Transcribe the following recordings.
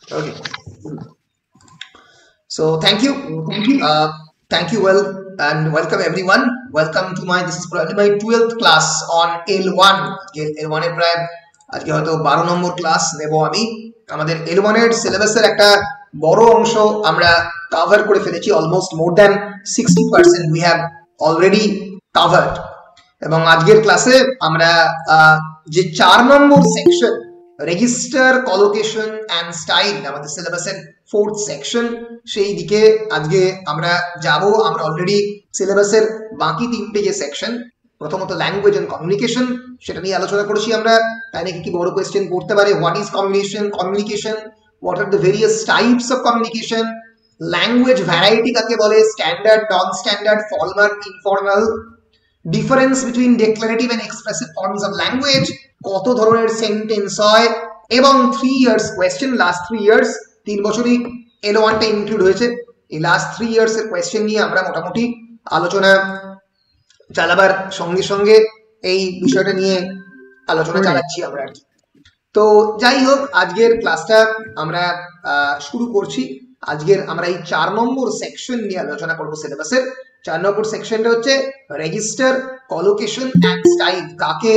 Okay. So thank you well and welcome everyone. Welcome to this is probably my 12th class on L1. L1 এর প্রায় আজকে হয়তো 12 নম্বর class নেব আমি। আমাদের L1 এর সিলেবাসের একটা বড় অংশ আমরা কভার করে ফেলেছি, almost more than 60% we have already covered। এবং আজকের ক্লাসে আমরা যে 4 number section register collocation and style আমাদের সিলেবাসের 4th সেকশন, সেই দিকে আজকে আমরা যাব। আমরা অলরেডি সিলেবাসের বাকি তিনটে যে সেকশন, প্রথমত ল্যাঙ্গুয়েজ এন্ড কমিউনিকেশন, সেটা নিয়ে আলোচনা করেছি আমরা। তাই নাকি কি বড় কোয়েশ্চেন করতে পারে, what is communication, what are the various types of communication, language variety কাকে বলে, standard, non standard, formal, informal, difference between declarative and expressive forms of language, কত ধরনের সেন্টেন্স হয়, এবং 3 ইয়ার্স কোয়েশ্চেন, লাস্ট 3 ইয়ার্স, 3 বছরই L1 টা include হয়েছে। এই লাস্ট 3 ইয়ার্স এর কোয়েশ্চেন নিয়ে আমরা মোটামুটি আলোচনা চালাবার সঙ্গে সঙ্গে এই বিষয়টা নিয়ে আলোচনা চালাচ্ছি আমরা আর কি। তো যাই হোক, আজকের ক্লাসটা আমরা শুরু করছি। আজকের আমরা এই 4 নম্বর সেকশন নিয়ে আলোচনা করব সিলেবাসের। 4 নম্বর সেকশনটা হচ্ছে রেজিস্টার, কলোকেশন অ্যান্ড স্টাইল। কাকে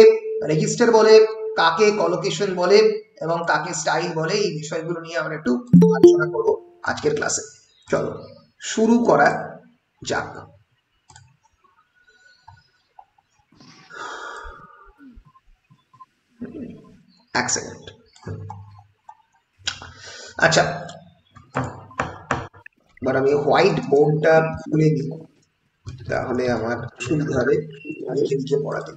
রেজিস্টার বলে, কাকে কলোকেশন বলে এবং কাকে স্টাইল বলে, এই বিষয়গুলো নিয়ে আমরা একটু আলোচনা করব আজকের ক্লাসে। চলো শুরু করা যাক। এক সেকেন্ড। আচ্ছা, এবার আমি হোয়াইট বোর্ডটা খুলে নিই, তাহলে আমার সুবিধা হবে লিখে পড়াতে।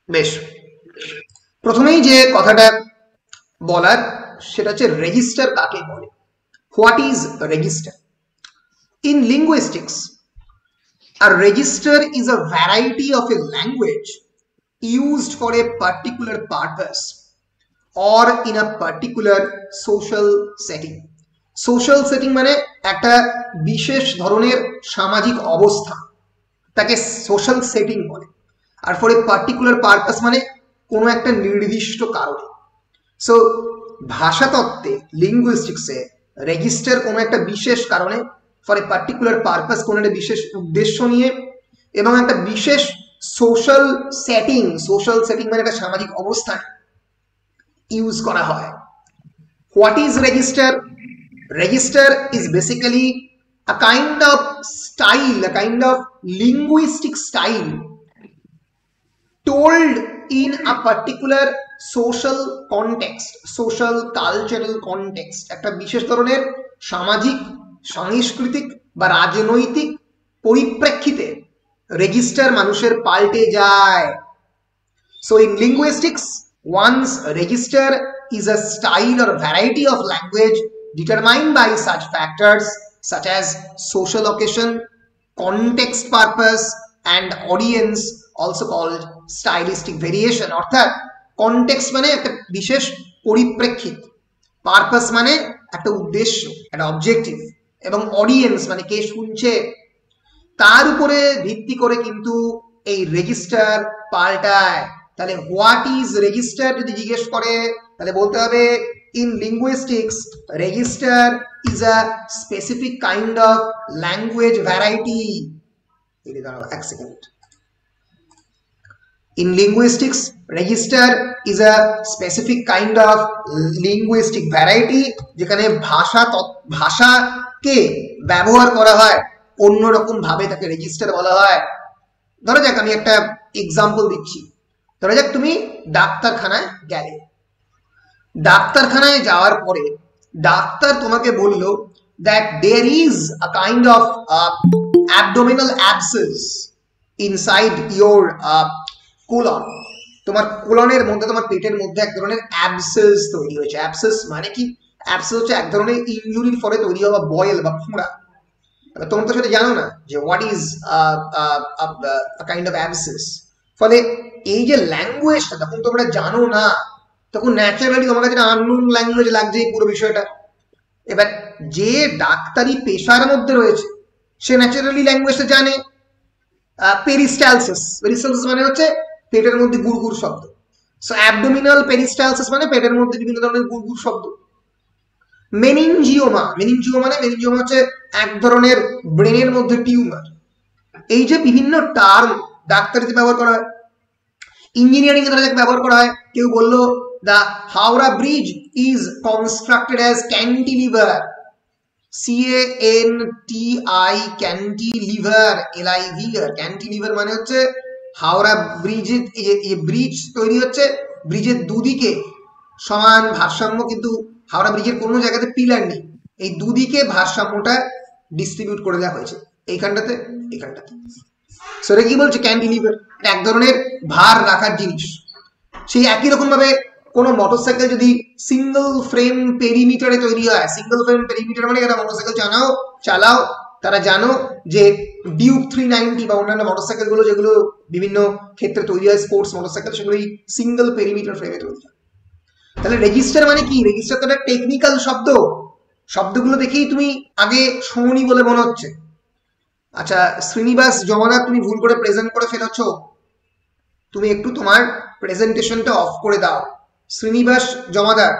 বেশ, প্রথমেই যে কথাটা বলার সেটা হচ্ছে রেজিস্টার কাকে বলে। What is register? In linguistics, a register is a variety of a language used for a particular purpose or in a particular social setting. Social setting মানে একটা বিশেষ ধরনের সামাজিক অবস্থা, তাকে সোশ্যাল সেটিং বলে। আর ফর এ পার্টিকুলার পারপাস মানে কোনো একটা নির্দিষ্ট কারণে। সো ভাষাতত্ত্বে, লিঙ্গুইস্টিক্সে রেজিস্টার কোনো একটা বিশেষ কারণে, ফর এ পার্টিকুলার পারপাস, কোনো একটা বিশেষ উদ্দেশ্য নিয়ে এবং একটা বিশেষ সোশ্যাল সেটিং, সোশ্যাল সেটিং মানে একটা সামাজিক অবস্থান ইউজ করা হয়। What is register? Register is basically a kind of style, a kind of linguistic style told in a particular social context, social cultural context, একটা বিশেষ ধরনের সামাজিক, সাংস্কৃতিক বা রাজনৈতিক পরিপ্রেক্ষিতে রেজিস্টার মানুষের পাল্টে যায়। So in linguistics, one's register is a style or variety of language determined by such factors such as social occasion, context purpose and audience, also called stylistic variation। অর্থাৎ কনটেক্সট মানে একটা বিশেষ পরিপ্রেক্ষিত, পারপাস মানে একটা উদ্দেশ্য, একটা অবজেক্টিভ, এবং audience মানে কে শুনছে, তার উপরে ভিত্তি করে কিন্তু এই রেজিস্টার পাল্টায়। তাহলে হোয়াট ইজ রেজিস্টার যদি জিজ্ঞেস করে, তাহলে বলতে হবে in linguistics register is a specific kind of language variety. এক second. In linguistics register is a specific kind of linguistic variety যেখানে ভাষাকে ব্যবহার করা হয় অন্যরকম ভাবে, তাকে রেজিস্টার বলা হয়। ধরা যাক আমি একটা এক্সাম্পল দিচ্ছি। ধরা যাক তুমি ডাক্তারখানায় গেলে, ডাক্তারখানায় যাওয়ার পরে ডাক্তার তোমাকে বলল that there is a kind of abdominal abscess inside your colon। তোমার কোলনের মধ্যে, তোমার পেটের মধ্যে এক ধরনের অ্যাবসেস তৈরি হয়েছে। অ্যাবসেস মানে কি? অ্যাবসেস হচ্ছে এক ধরনের ইনজুরির ফলে তৈরি হওয়া বয়েল বা ফোঁড়া। তোমরা তো সেটা জানো না যে what is kind of abscess. ফলে এই যে ল্যাঙ্গুয়েজটা তখন তোমরা জানো না, তখন ন্যাচারালি তোমার কাছে আননোন ল্যাঙ্গুয়েজ লাগছে এই পুরো বিষয়টা। এবার যে ডাক্তারি পেশার মধ্যে রয়েছে সে ন্যাচারালি ল্যাঙ্গুয়েজটা জানে। পেরিস্টালসিস, পেরিস্টালসিস মানে হচ্ছে পেটের মধ্যে গুড়গুড় শব্দ। সো অ্যাবডোমিনাল পেরিস্টালসিস মানে পেটের মধ্যে বিভিন্ন ধরনের গুড়গুড় শব্দ। মেনিনজিওমা, মেনিনজিওমা হচ্ছে এক ধরনের ব্রেনের মধ্যে টিউমার। এই যে বিভিন্ন টার্ম ডাক্তারিতে ব্যবহার করা হয়, ইঞ্জিনিয়ারিং এ তারা ব্যবহার করা হয়। কেউ বললো the Howrah bridge is constructed as cantilever, CANTI, cantilever, LIVR। Cantilever মানে হচ্ছে হাওড়া ব্রিজের ব্রিজ তৈরি হচ্ছে, ব্রিজের দুদিকে সমান ভারসাম্য, কিন্তু হাওড়া ব্রিজের কোনো জায়গাতে পিলার নেই, এই দুদিকে ভারসাম্যটা ডিস্ট্রিবিউট করে দেওয়া হয়েছে এইখানটাতে এইখানটাতে। সেটা কি বলছে? ক্যান্টিলিভার এক ধরনের ভার রাখার জিনিস। সেই একই রকম ভাবে কোনো মোটরসাইকেল যদি সিঙ্গেল ফ্রেম পেরিমিটারে তৈরি হয়, সিঙ্গেল ফ্রেম পেরিমিটার মানে যারা মোটরসাইকেল চালাও তারা জানো যে ডিউক 390 বা অন্যান্য মোটরসাইকেল গুলো যেগুলো বিভিন্ন ক্ষেত্রে তৈরি হয়, স্পোর্টস মোটরসাইকেল, সেগুলো সিঙ্গেল পেরিমিটার ফ্রেমে তৈরি হয়। তাহলে রেজিস্টার মানে কি? রেজিস্টার তো একটা টেকনিক্যাল শব্দ, শব্দগুলো দেখেই তুমি আগে শোনি বলে মনে হচ্ছে। আচ্ছা শ্রীনিবাস জমাদার, তুমি ভুল করে প্রেজেন্ট করে ফেলেছ, তুমি একটু তোমার প্রেজেন্টেশনটা অফ করে দাও। শ্রীনিবাস জমাদার,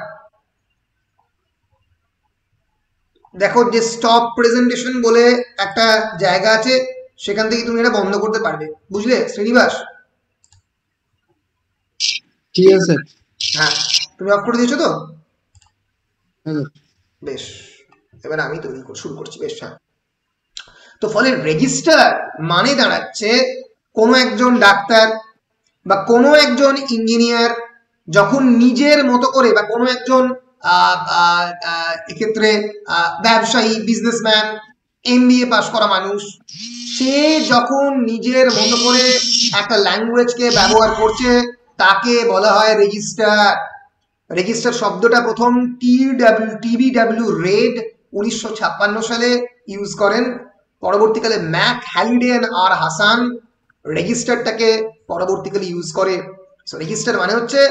দেখো যে স্টপ প্রেজেন্টেশন বলে একটা জায়গা আছে, সেখান থেকে তুমি এটা বন্ধ করতে পারবে, বুঝলে শ্রীনিবাস? ঠিক আছে স্যার। হ্যাঁ তুমি অফ করে দিয়েছো তো? বেশ, এবার আমি তৈরি শুরু করছি। বেশ, হ্যাঁ। তো ফলে রেজিস্টার মানে দাঁড়াচ্ছে কোনো একজন ডাক্তার বা কোনো একজন ইঞ্জিনিয়ার যখন নিজের মতো করে, বা কোনো একজন এক্ষেত্রে ব্যবসায়ী, বিজনেসম্যান, MBA পাস করা মানুষ, সে যখন নিজের মতো করে একটা ল্যাঙ্গুয়েজকে ব্যবহার করছে তাকে বলা হয় রেজিস্টার। রেজিস্টার শব্দটা প্রথম TBW রেড 1956 সালে ইউজ করেন। পরবর্তীকালে ম্যাক হ্যালিডেন আর হাসান রেজিস্টারটাকে পরবর্তীকালে ইউজ করে। সো রেজিস্টার মানে হচ্ছে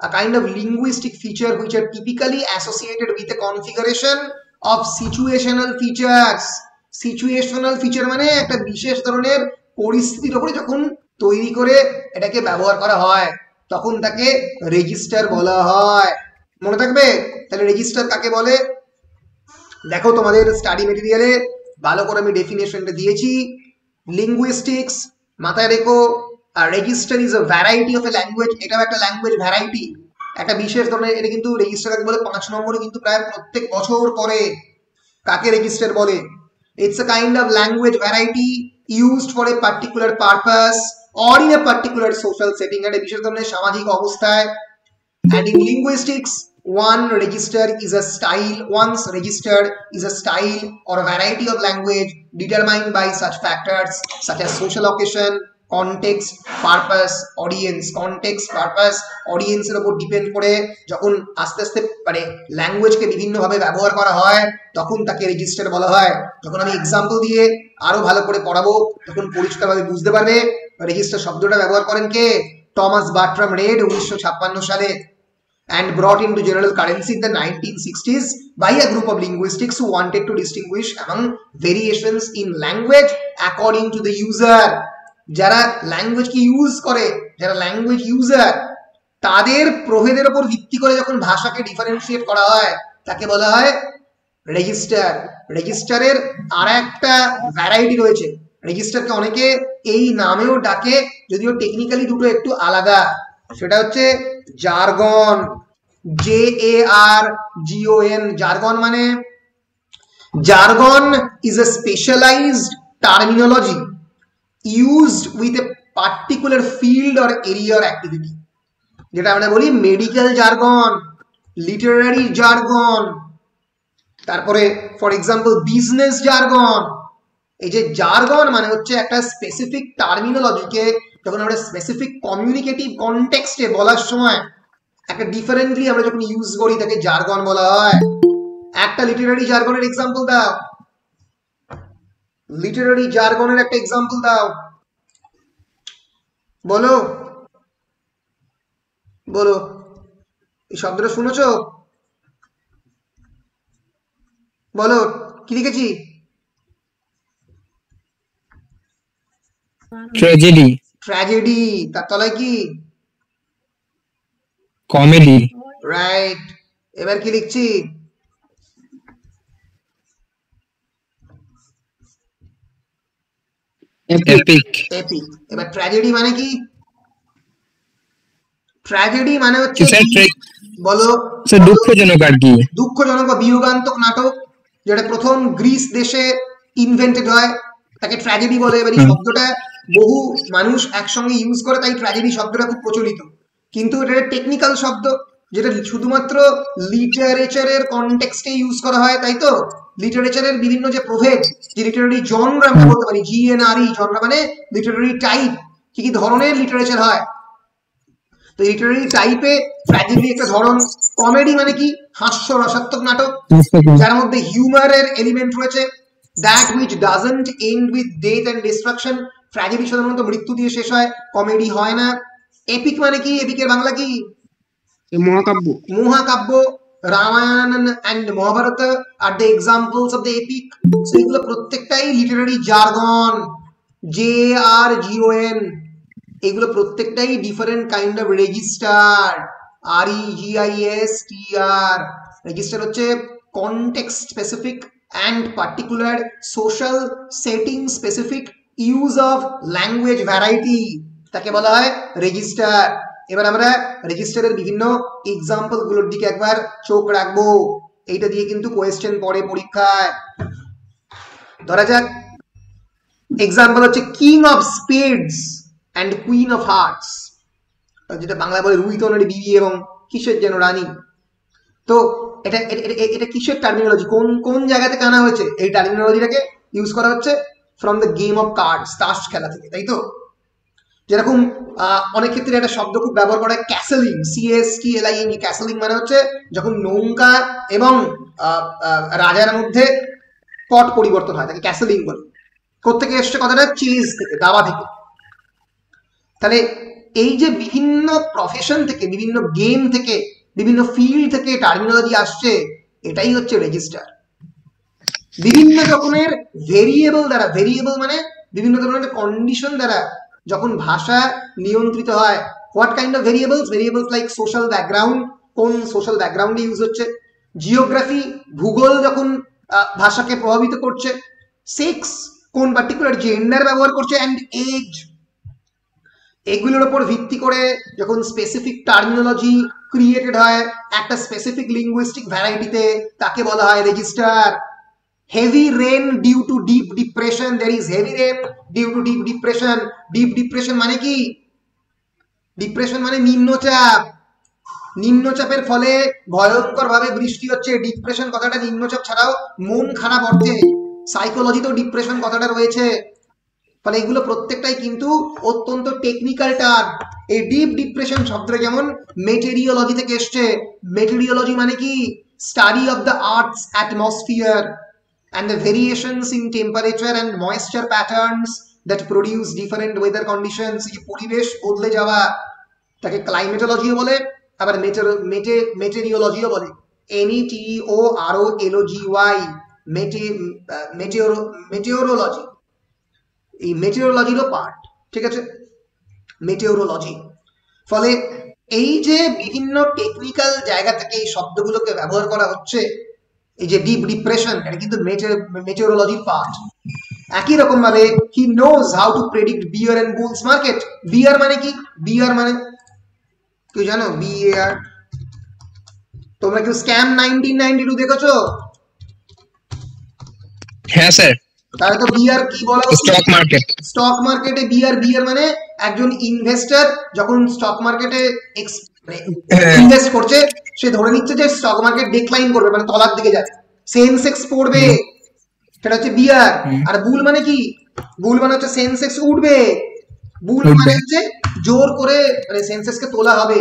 a kind of linguistic feature which are typically associated with a configuration of situational features. situational feature মানে একটা বিশেষ ধরনের পরিস্থিতির উপরে যখন তৈরি করে এটাকে ব্যবহার করা হয় তখন তাকে রেজিস্টার বলা হয়। মনে থাকবে? তাহলে রেজিস্টার কাকে বলে? দেখো তোমাদের স্টাডি মেটেরিয়ালে ভালো করে আমি ডেফিনেশনটা দিয়েছি। লিঙ্গুইস্টিক্স মাথায় রেখো, আর register is a variety of a language, এটাও একটা ল্যাঙ্গুয়েজ ভ্যারাইটি, একটা বিশেষ ধরনের। এটা কিন্তু রেজিস্টার কাকে বলে 5 নম্বরে কিন্তু প্রায় প্রত্যেক বছর করে। কাকে রেজিস্টার বলে? It's a kind of language variety used for a particular purpose or in a particular social setting, একটা বিশেষ ধরনের সামাজিক অবস্থায়। and in linguistics one's register is a style or a variety of language determined by such factors such as social occasion, context, purpose, audience। context, purpose, audience এর উপর depend করে যখন আস্তে আস্তে মানে ল্যাঙ্গুয়েজকে বিভিন্ন ভাবে ব্যবহার করা হয় তখন তাকে রেজিস্টার বলা হয়। যখন আমি এক্সাম্পল দিয়ে আরো ভালো করে পড়াবো তখন পরিষ্কারভাবে বুঝতে পারবে রেজিস্টার শব্দটা ব্যবহার করেন কে? টমাস বার্ট্রাম রেড 1956 সালে, and brought into general currency in the 1960s by a group of linguistics who wanted to distinguish among variations in language according to the user। যারা ল্যাঙ্গুয়েজ কি ইউজ করে, যারা language user, তাদের প্রভেদের উপর ভিত্তি করে যখন ভাষাকে ডিফারেন্সিয়েট করা হয় তাকে বলা হয় রেজিস্টার। রেজিস্টারের আর একটা ভ্যারাইটি রয়েছে, রেজিস্টারকে অনেকে এই নামেও ডাকে যদিও টেকনিক্যালি দুটো একটু আলাদা, সেটা হচ্ছে জার্গন, JARGON। জার্গন মানে, jargon is a specialized terminology used with a particular field or area or activity, যেটা আমরা বলি মেডিকেল জার্গন, লিটারারি জার্গন, তারপরে ফর এক্সাম্পল বিজনেস জার্গন। এই যে জার্গন মানে হচ্ছে একটা স্পেসিফিক টার্মিনোলজিকে যখন আমরা স্পেসিফিক কমিউনিকেটিভ কনটেক্সটে বলার সময় একটা ডিফারেন্টলি আমরা যখন ইউজ করি তাকে জার্গন বলা হয়। একটা লিটারারি জার্গনের এক্সাম্পল দাও। লিটারারি জার্গনের একটা এক্সাম্পল দাও, বলো বলো, এই শব্দটা শুনেছো? বলো, কি লিখেছি? ট্র্যাজেডি। ট্র্যাজেডি, তার তলায় কি? কমেডি। রাইট। এবার কি লিখছি? এপিক। এপিক। এবার ট্র্যাজেডি মানে কি? ট্র্যাজেডি মানে হচ্ছে, বলো, দুঃখজনক আর কি, দুঃখজনক বা বিয়োগান্তক নাটক, যেটা প্রথম গ্রিস দেশে ইনভেন্টেড হয়, তাকে ট্র্যাজেডি বলে। এবার এই শব্দটা বহু মানুষ একসঙ্গে ইউজ করে, তাই ট্র্যাজেডি শব্দটা খুব প্রচলিত, কিন্তু এটা টেকনিক্যাল শব্দ যেটা শুধুমাত্র লিটারেচারের কনটেক্সটে ইউজ করা হয়, তাই তো? লিটারেচারের বিভিন্ন যে প্রভেদ, যে লিটারারি জনরা আমরা বলতে পারি, জিএনআরই, জনরা মানে লিটারারি টাইপ, কি কি ধরনের লিটারেচার হয়, তো লিটারারি টাইপে ট্র্যাজেডি একটা ধরন। কমেডি মানে কি? হাস্য রসাত্মক নাটক, যার মধ্যে হিউমারের এলিমেন্ট রয়েছে। That which doesn't end with death and destruction. Tragedy সাধারণত মৃত্যু দিয়ে শেষ হয়, কমেডি হয় না। এপিক মানে কি? এপিকের বাংলা কি? মহাকাব্য। মহাকাব্য, Ramayana and Mahabharata are the examples of the epic. এগুলো প্রত্যেকটাই লিটারারি জার্গন, JRGON, এগুলো প্রত্যেকটাই different kind of register, REGISTR। Register হচ্ছে context specific and particular social setting specific use of language variety, তাকে বলা হয় রেজিস্টার। এবার আমরা রেজিস্টারের বিভিন্ন এক্সাম্পল গুলোর দিকে একবার চোখ রাখবো, এইটা দিয়ে কিন্তু কোয়েশ্চেন পড়ে পরীক্ষায়। ধরা যাক এক্সাম্পল হচ্ছে king of spades and queen of hertz, যেটা বাংলায় বলে রুইতনের বিবি এবং কিসের যেন রানী। তো এটা এটা কিসের টার্মিনোলজি, কোন কোন জায়গা থেকে আনা হয়েছে? এই টার্মিনোলজিটাকে ইউজ করা হচ্ছে from the game of cards, তাস খেলা থেকে, তাই তো? যেরকম অনেক ক্ষেত্রে একটা শব্দ খুব ব্যবহার করা হয়, ক্যাসেলিং, CASTLING। ক্যাসেলিং মানে হচ্ছে যখন নৌকা এবং রাজার মধ্যে পট পরিবর্তন হয়, তাকে ক্যাসেলিং বলে। কোত্থেকে এসছে কথাটা? চেজ থেকে, দাবা থেকে। তাহলে এই যে বিভিন্ন প্রফেশন থেকে, বিভিন্ন গেম থেকে, বিভিন্ন ফিল্ড থেকে টার্মিনোলজি আসছে, এটাই হচ্ছে রেজিস্টার। বিভিন্ন রকমের ভেরিয়েবল দ্বারা, ভেরিয়েবল মানে বিভিন্ন ধরনের কন্ডিশন দ্বারা যখন ভাষা নিয়ন্ত্রিত হয়। What kind of variables? Variables like social background, কোন সোশ্যাল ব্যাকগ্রাউন্ডে ইউজ হচ্ছে, জিওগ্রাফি, ভূগোল যখন ভাষাকে প্রভাবিত করছে, সেক্স, কোন পার্টিকুলার জেন্ডার ব্যবহার করছে, অ্যান্ড এজ। এগুলোর উপর ভিত্তি করে যখন স্পেসিফিক টার্মিনোলজি ক্রিয়েটেড হয় একটা স্পেসিফিক লিঙ্গুইস্টিক ভ্যারাইটিতে, তাকে বলা হয় register. Heavy rain due to deep depression, there is heavy rain due to deep depression। Deep depression মানে কি? ডিপ্রেশন মানে নিম্নচাপ, নিম্নচাপের ফলে ভয়ঙ্কর ভাবে বৃষ্টি হচ্ছে। ডিপ্রেশন কথাটা নিম্নচাপ ছাড়াও মন খারাপ অর্থে, সাইকোলজিতেও ডিপ্রেশন কথাটা রয়েছে। ফলে এগুলো প্রত্যেকটাই কিন্তু অত্যন্ত টেকনিক্যাল টার্ম। এই ডিপ ডিপ্রেশন শব্দটা যেমন মেটেরিওলজি থেকে এসছে। মেটেরিওলজি মানে কি? Study of the earth's atmosphere and the variations in temperature and moisture patterns that produce different weather conditions। এই পরিবেশ বদলে যাওয়া, তাকে ক্লাইমেটোলজিও বলে, আবার মেটেরিওলজিও বলে, METEOROLOGY, মেটেওরোলজি। এই মেটেওরোলজিরও পার্ট, ঠিক আছে, মেটেওরোলজি। ফলে এই যে বিভিন্ন টেকনিক্যাল জায়গা থেকে এই শব্দগুলোকে ব্যবহার করা হচ্ছে, এই যে ডিপ ডিপ্রেশন, এটা কিন্তু মেটেওরোলজির পার্ট। একই রকম ভাবে he knows how to predict bear and bulls market. Bear মানে কি? বিয়ার মানে তুই জানো? BAR। তোমরা কি স্ক্যাম 1992 দেখেছো? হ্যাঁ স্যার। তাহলে তো বিয়ার কি বলা? Stock market. স্টক মার্কেটে বিয়ার, বিয়ার মানে একজন ইনভেস্টর যখন স্টক মার্কেটে ইনভেস্ট করছে, সে ধরে নিচ্ছে যে স্টক মার্কেট ডিক্লাইন করবে, মানে তলার দিকে যাবে, সেন্সেক্স পড়বে, সেটা হচ্ছে বিয়ার। আর বুল মানে কি? বুল মানে হচ্ছে সেন্সেক্স উঠবে। বুল মানে হচ্ছে জোর করে মানে সেন্সেক্সকে তোলা হবে।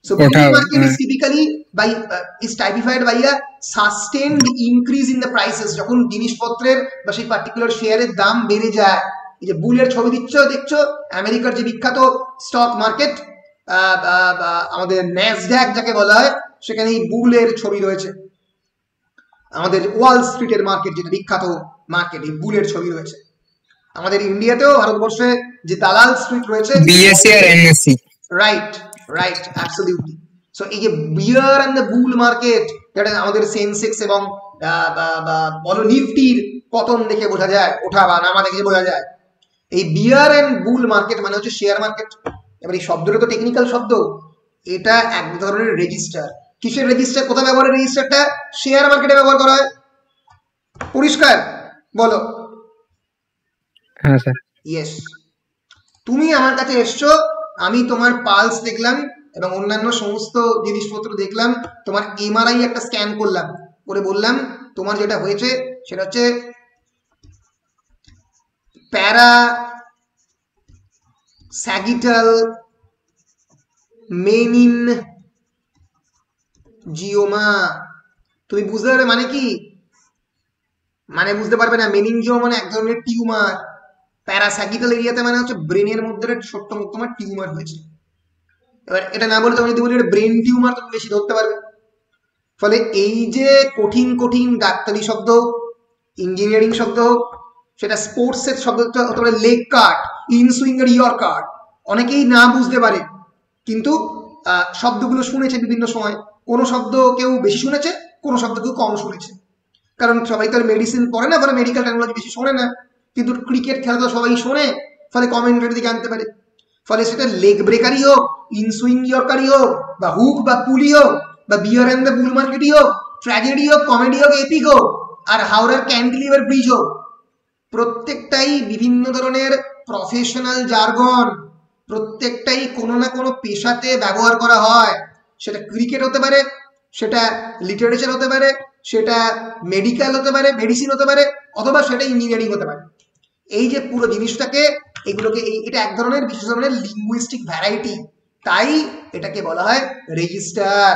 So bull market is typically is typified by a sustained increase in the prices. যখন জিনিসপত্রের বা সেই পার্টিকুলার শেয়ারের দাম বেড়ে যায়, এই যে বুলের ছবি দেখছো আমেরিকার যে বিখ্যাত স্টক মার্কেট আমাদের ন্যাসড্যাক যাকে বলা হয়, সেখানে এই বুলের ছবি রয়েছে। আমাদের ওয়াল স্ট্রিটের মার্কেট যেটা বিখ্যাত মার্কেট, এই বুলের ছবি রয়েছে। আমাদের ইন্ডিয়াতেও ভারতবর্ষে যে দালাল স্ট্রিট রয়েছে, বিএসসি আর এনএসসি, রাইট অ্যাবসলিউটলি। সো এই যে বিয়ার এন্ড দ্য বুল মার্কেট, যেটা আমাদের সেন্সেক্স এবং বলো নিফটির পতন দেখে বোঝা যায়, ওঠা বা নামা দেখে বোঝা যায়। এই বিয়ার এন্ড বুল মার্কেট মানে হচ্ছে শেয়ার মার্কেট। এবার এই শব্দটা তো টেকনিক্যাল শব্দ, এটা এক ধরনের রেজিস্টার। কিসের রেজিস্টার? কোথায় ব্যবহার রেজিস্টারটা? শেয়ার মার্কেটে ব্যবহার করা হয়। পরিষ্কার বলো? হ্যাঁ স্যার। ইয়েস। তুমি আমার কাছে এসছো, আমি তোমার পালস দেখলাম এবং অন্যান্য সমস্ত জিনিসপত্র দেখলাম, তোমার এমআরআই একটা স্ক্যান করলাম, করে বললাম তোমার যেটা হয়েছে সেটা হচ্ছে প্যারাস্যাগিটাল মেনিনজিওমা। তুমি বুঝতে পারবে মানে কি? মানে বুঝতে পারবে না। মেনিনজিওমা মানে এক ধরনের টিউমার। প্যারাস্যাগিটাল এরিয়াতে মানে হচ্ছে ব্রেনের মধ্যে ছোট্ট তোমার টিউমার হয়েছে। এবার এটা না বলে তুমি যদি বলি ব্রেন টিউমার, তুমি বেশি ধরতে পারবে। ফলে এই যে কঠিন কঠিন ডাক্তারি শব্দ, ইঞ্জিনিয়ারিং শব্দ, সেটা স্পোর্টস এর শব্দ হতে পারে লেগ কাট, ইন সুইং এর ইয়র কাট, অনেকেই না বুঝতে পারে, কিন্তু শব্দগুলো শুনেছে বিভিন্ন সময়। কোনো শব্দ কেউ বেশি শুনেছে, কোনো শব্দ কেউ কম শুনেছে, কারণ সবাই তো আর মেডিসিন পড়ে না, ফলে মেডিকেল টেকনোলজি বেশি শোনে না। কিন্তু ক্রিকেট খেলা তো সবাই শোনে, ফলে কমেন্টারি দিকে আনতে পারে। ফলে সেটা লেগ ব্রেকারই হোক, ইন সুইং ইয়র্কারই হোক, বা হুক বা পুলি হোক, বা বিয়ার এন্ড দ্য বুল মার্কেটই হোক, ট্র্যাজেডি হোক, কমেডি হোক, এপিক হোক, আর হাওড়ার ক্যান্টিলিভার ব্রিজ হোক, প্রত্যেকটাই বিভিন্ন ধরনের প্রফেশনাল জার্গন, প্রত্যেকটাই কোনো না কোনো পেশাতে ব্যবহার করা হয়। সেটা ক্রিকেট হতে পারে, সেটা লিটারেচার হতে পারে, সেটা মেডিকেল হতে পারে, মেডিসিন হতে পারে, অথবা সেটা ইঞ্জিনিয়ারিং হতে পারে। এই যে পুরো জিনিসটাকে, এগুলোকে এটা এক ধরনের বিশেষ ধরনের লিঙ্গুইস্টিক ভ্যারাইটি, তাই এটাকে বলা হয় register.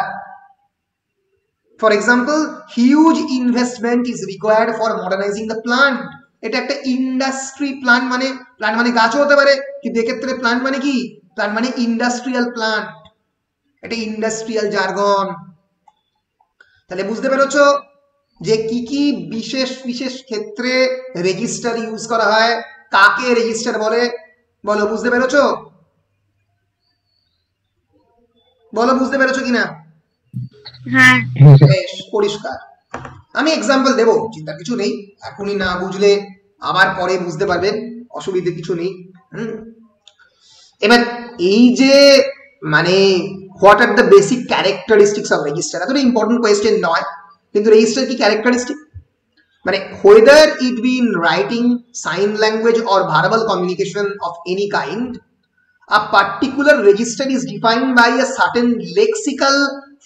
For example, huge investment is required for মডার্নাইজিং the plant. এটা একটা ইন্ডাস্ট্রি প্লান্ট, মানে গাছও হতে পারে, কিন্তু এক্ষেত্রে প্লান্ট মানে কি? প্লান্ট মানে ইন্ডাস্ট্রিয়াল প্লান্ট। এটা ইন্ডাস্ট্রিয়াল জার্গন। তাহলে বুঝতে পেরেছো যে কি কি বিশেষ বিশেষ ক্ষেত্রে রেজিস্টার ইউজ করা হয়, কাকে রেজিস্টার বলে? বলো, বুঝতে পেরেছো? বলো, বুঝতে পেরেছো কিনা? হ্যাঁ, বেশ পরিষ্কার। আমি এক্সাম্পল দেবো, চিন্তা কিছু নেই। এখনই না বুঝলে আবার পরে বুঝতে পারবেন, অসুবিধে কিছু নেই। এবার এই যে মানে what are the basic characteristics of register, এতটা ইম্পর্টেন্ট কোয়েশ্চেন নয়, কিন্তু রেজিস্টার কি ক্যারেক্টারিস্টিক? মানে whether it be in writing, sign language or verbal communication of any kind, a particular register is defined by a certain lexical,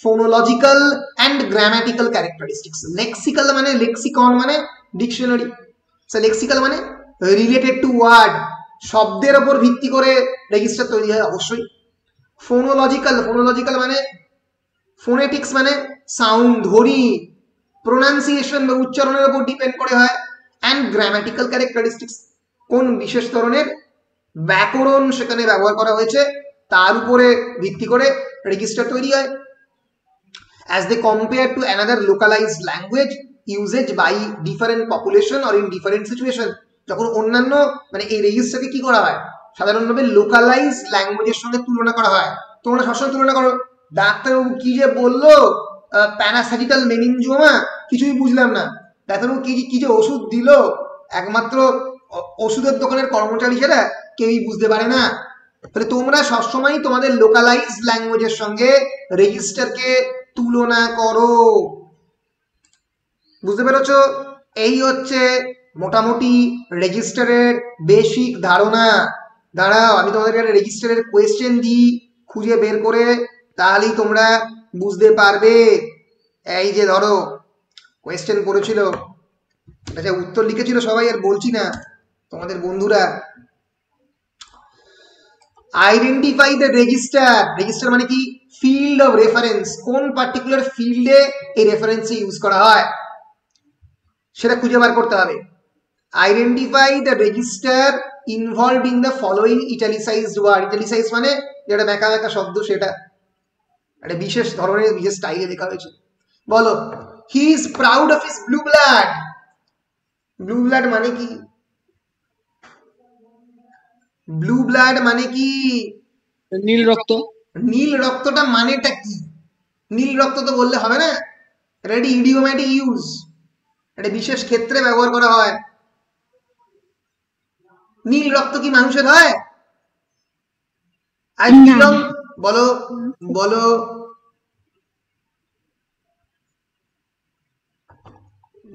phonological and grammatical characteristics. Lexical মানে lexicon মানে dictionary, so lexical মানে related to word, শব্দের উপর ভিত্তি করে register তৈরি হয় অবশ্যই। phonological মানে ফোনেটিক্স মানে সাউন্ড, ধ্বনি, প্রোনাউন্সিয়েশন বা উচ্চারণের উপর ডিপেন্ড করে হয়। অ্যান্ড গ্রামাটিক্যাল ক্যারেক্টারিস্টিক্স, কোন বিশেষ ধরনের ব্যাকরণ সেখানে ব্যবহার করা হয়েছে তার উপরে ভিত্তি করে রেজিস্টার তৈরি হয়। As they compare to another localised language usage by different population or in different situation. যখন অন্যান্য মানে এই রেজিস্টারকে কি করা হয়, সাধারণভাবে লোকালাইজড ল্যাঙ্গুয়েজের সঙ্গে তুলনা করা হয়। তোমরা সবসময় তুলনা করো, ডাক্তারবাবু কি যে বললো প্যারাস্যাগিটাল মেনিনজিওমা, কিছুই বুঝলাম না। ডাক্তারবাবু কি যে ওষুধ দিল, একমাত্র ওষুধের দোকানের কর্মচারী ছাড়া কেউই বুঝতে পারে না। তাহলে তোমরা সবসময় তোমাদের লোকালাইজড ল্যাঙ্গুয়েজের সঙ্গে রেজিস্টারকে তুলনা করো। বুঝতে পেরেছো? এই হচ্ছে মোটামুটি রেজিস্টারের বেসিক ধারণা। দাঁড়াও, আমি তোমাদের রেজিস্টারের কোয়েশ্চেন দিই, খুঁজে বের করে, তাহলেই তোমরা বুঝতে পারবে। এই যে ধরো কোয়েশ্চেন করেছিল, আচ্ছা উত্তর লিখেছিল সবাই, আর বলছি না, তোমাদের বন্ধুরা। Identify the register. রেজিস্টার মানে কি? ফিল্ড অফ রেফারেন্স, কোন পার্টিকুলার ফিল্ডে এই রেফারেন্সে ইউজ করা হয় সেটা খুঁজে বার করতে হবে। Identify the register involved in the following italicised word. Italicise মানে যেটা ব্যাকা ব্যাকা শব্দ, সেটা একটা বিশেষ ধরনের বিশেষ স্টাইলে লেখা হয়েছে। বলো, he is proud of his blue blood. Blue blood মানে কি? ব্লু ব্লাড মানে কি? নীল রক্ত। নীল রক্তটা মানেটা কি? নীল রক্ত তো বললে হবে না, এটা একটি ইডিওম্যাটিক ইউজ, এটা বিশেষ ক্ষেত্রে ব্যবহার করা হয়। নীল রক্ত কি মানুষের হয়? আই বিলং, বলো বলো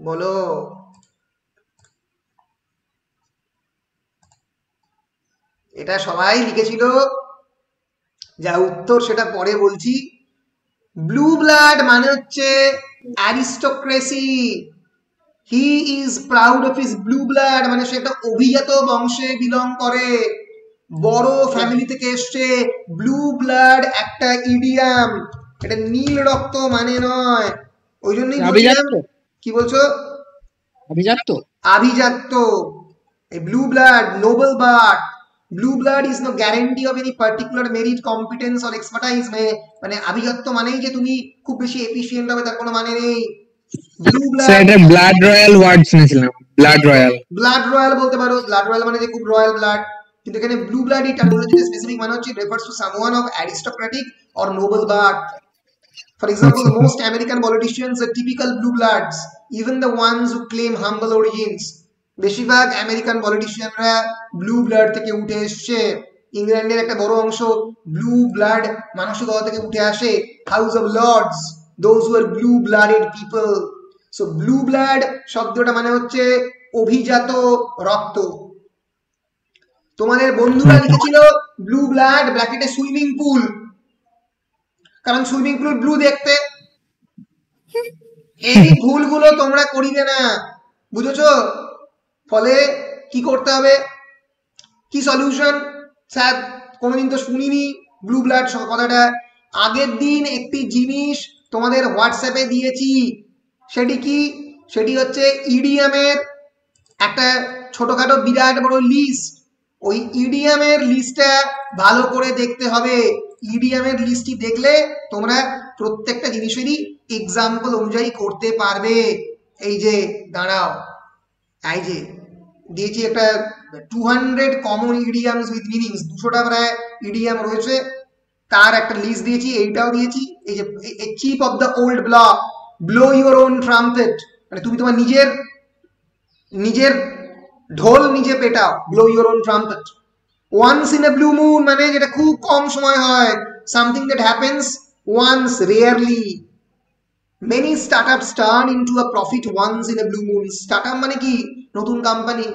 বলো। এটা সবাই লিখেছিল, যা উত্তর সেটা পরে বলছি। ব্লু ব্লাড মানে হচ্ছে aristocracy. He is proud of his blue blood মানে সে একটা অভিজাত বংশে বিলং করে, বড় ফ্যামিলি থেকে এসছে। ব্লু ব্লাড একটা ইডিয়াম, এটা নীল রক্ত মানে নয়। ওই জন্যই বলছিলাম। কি বলছো? আভিজাত্য। আভিজাত্য। A blue blood, noble birth. Blue blood is no guarantee of any particular merit, competence or expertise. মানে আভিজাত্য মানেই যে তুমি খুব বেশি এফিশিয়েন্ট হবে তার কোনো মানে নেই। ব্লু ব্লাড, এটা ব্লাড রয়্যাল ওয়ার্ড শুনেছিলাম, ব্লাড রয়্যাল। ব্লাড রয়্যাল বলতে পারো, ব্লাড রয়্যাল মানে যে খুব রয়্যাল ব্লাড, কিন্তু এখানে ব্লু ব্লাড এই টার্মিনোলজিটা স্পেসিফিক মানে হচ্ছে refers to someone of aristocratic or Nobel birth. For example, most American politicians are typical blue bloods, even the ones who claim humble origins. বেশিরভাগ American পলিটিশিয়ানরা blue blood থেকে উঠে এসছে। ইংল্যান্ডের একটা বড় অংশ ব্লু ব্লাড মানসিকতা থেকে উঠে আসে। House of Lords, those who are blue blooded people. So blue blood শব্দটা মানে হচ্ছে অভিজাত রক্ত। তোমাদের বন্ধুরা লিখেছিল ব্লু ব্লাড ব্র্যাকেটে সুইমিং পুল, কারণ সুইমিং পুল ব্লু দেখতে। এই ভুলগুলো তোমরা করিবে না, বুঝেছো? ফলে কি করতে হবে, কি সলিউশন? স্যার কোনোদিন তো শুনিনি ব্লু ব্লাড কথাটা। আগের দিন একটি জিনিস তোমাদের হোয়াটসঅ্যাপে দিয়েছি, সেটি কি? সেটি হচ্ছে ইডিএমের একটা ছোটখাটো বিরাট বড় লিস্ট। ওই ইডিএমের লিস্টটা ভালো করে দেখতে হবে। ইডিএমের লিস্টটি দেখলে তোমরা প্রত্যেকটা জিনিসেরই এক্সাম্পল অনুযায়ী করতে পারবে। এই যে দাঁড়াও, এই যে দিয়েছি একটা 200 কমন ইডিয়ামস উইথ মিনিংস, 200টা প্রায় ইডিয়াম রয়েছে, তার একটা লিস্ট দিয়েছি। এইটাও দিয়েছি, এই যে chip of the old block, blow your own trumpet, মানে তুমি তোমার নিজের ঢোল নিজে পেটাও, blow your own trumpet. Once in a blue moon মানে যেটা খুব কম সময় হয়, something that happens once rarely. Many startups turn into a profit once in a blue moon. Startup মানে কি? নতুন কোম্পানি,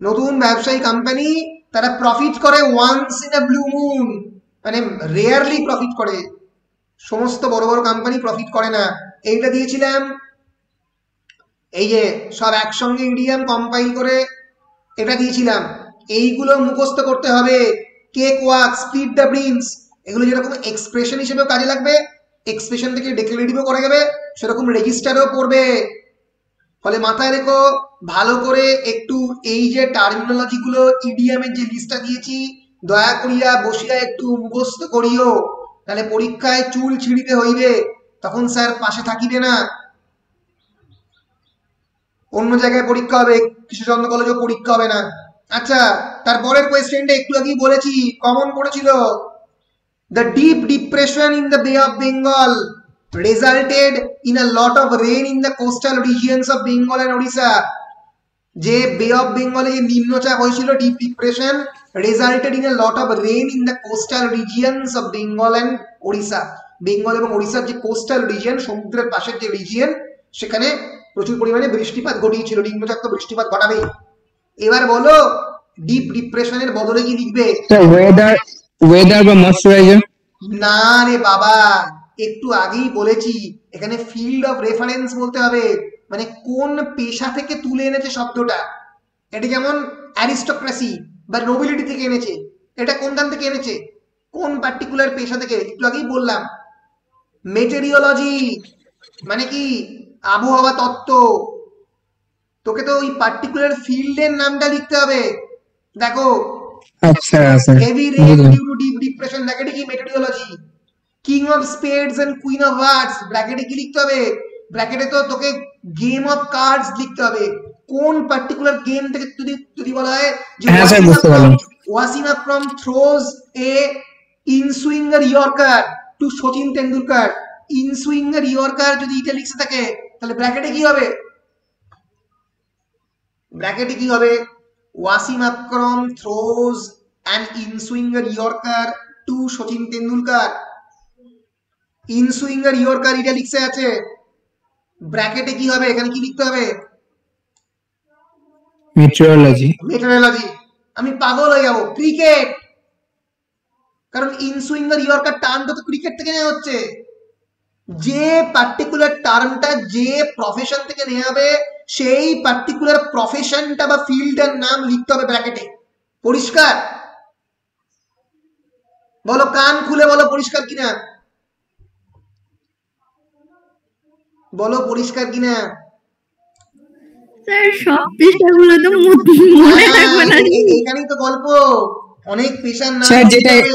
নতুন ব্যবসায়ী কোম্পানি, তারা প্রফিট করে once in a blue moon, মানে রেয়ারলি প্রফিট করে। সমস্ত বড় বড় কোম্পানি প্রফিট করে না। এইটা দিয়েছিলাম, এই যে সব একসঙ্গে ইডিয়াম কম্পাইল করে এটা দিয়েছিলাম। এইগুলো মুখস্থ করতে হবে। Cake walk, split the beans, এগুলো যেরকম এক্সপ্রেশন হিসেবেও কাজে লাগবে, এক্সপ্রেশন থেকে ডিক্লারেটিভও করা যাবে, সেরকম রেজিস্টারও পড়বে। ফলে মাথায় রেখো ভালো করে একটু, এই যে টার্মিনোলজি গুলো ইডিয়ামের যে লিস্টটা দিয়েছি, দয়া করিয়া বসিয়া একটু মুখস্থ করিও, তাহলে পরীক্ষায় চুল ছিঁড়িতে হইবে, তখন স্যার পাশে থাকিবে না। অন্য জায়গায় পরীক্ষা হবে, কৃষ্ণচন্দ্র কলেজেও পরীক্ষা হবে না। আচ্ছা, তারপরের কোয়েশ্চেনটা একটু আগেই বলেছি, কমন পড়েছিল। The deep depression in the Bay of Bengal resulted in a lot of rain in the coastal regions of Bengal and Odisha. যে বে অফ বেঙ্গলে যে নিম্নচাপ হয়েছিল, deep depression, resulted in a lot of rain in the coastal regions of Bengal and Odisha. Bengal এবং ওড়িশার যে coastal region, সমুদ্রের পাশের যে রিজিয়ন, সেখানে প্রচুর পরিমাণে বৃষ্টিপাত ঘটিয়েছিল। নিম্নচাপ তো বৃষ্টিপাত ঘটাবেই। এবার বলো ডিপ ডিপ্রেশনের বদলে কি লিখবে? ওয়েদার বা ময়েশ্চারাইজার। না রে বাবা, একটু আগেই বলেছি এখানে ফিল্ড অফ রেফারেন্স বলতে হবে, মানে কোন পেশা থেকে তুলে এনেছে শব্দটা। এটা যেমন অ্যারিস্টোক্রেসি বা নোবিলিটি থেকে এনেছে, এটা কোন দান থেকে এনেছে? কোন পার্টিকুলার পেশা থেকে? একটু আগেই বললাম মেটেরিওলজি মানে কি আবহাওয়া তত্ত্ব। তোকে তো ওই পার্টিকুলার ফিল্ডের নামটা লিখতে হবে। দেখো আচ্ছা আচ্ছা হেভি রেন বুঝলাম। ডিউ টু ডিপ ডিপ্রেশন ব্র্যাকেটে কি meteorology. King of spades and queen of hearts ব্র্যাকেটে কি লিখতে হবে? ব্র্যাকেটে তো তোকে গেম অফ কার্ডস লিখতে হবে। কোন পার্টিকুলার গেম থেকে যদি যদি বলা হয় যে হ্যাঁ স্যার বুঝতে পারলাম। Wasim Akram throws a inswinger yorker to Sachin Tendulkar, inswinger yorker যদি ইটালিক্সে থাকে তাহলে ব্র্যাকেটে কি হবে? ব্র্যাকেটে কি হবে? Wasim Akram throws an inswinger yorker to Sachin Tendulkar. Inswinger yorker ইটালিক্সে আছে, ব্র্যাকেটে কি হবে? এখানে কি লিখতে হবে? মেট্রোলজি। মেটেরিওলজি। আমি পাগল হয়ে যাব। ক্রিকেট, কারণ ইনসুইঙ্গার ইয়র্কার টার্মটা তো ক্রিকেট থেকে নেওয়া হচ্ছে। যে পার্টিকুলার টার্মটা যে প্রফেশন থেকে নেওয়া হবে সেই পার্টিকুলার প্রফেশনটা বা ফিল্ডের নাম লিখতে হবে ব্র্যাকেটে। পরিষ্কার? বলো, কান খুলে বলো পরিষ্কার কিনা, বলো পরিষ্কার কিনা। স্যার সব পেশাগুলো তো মনে থাকবে না। এইখানেই তো গল্প, অনেক পেশার নাম স্যার লিখতে যেটা হবে।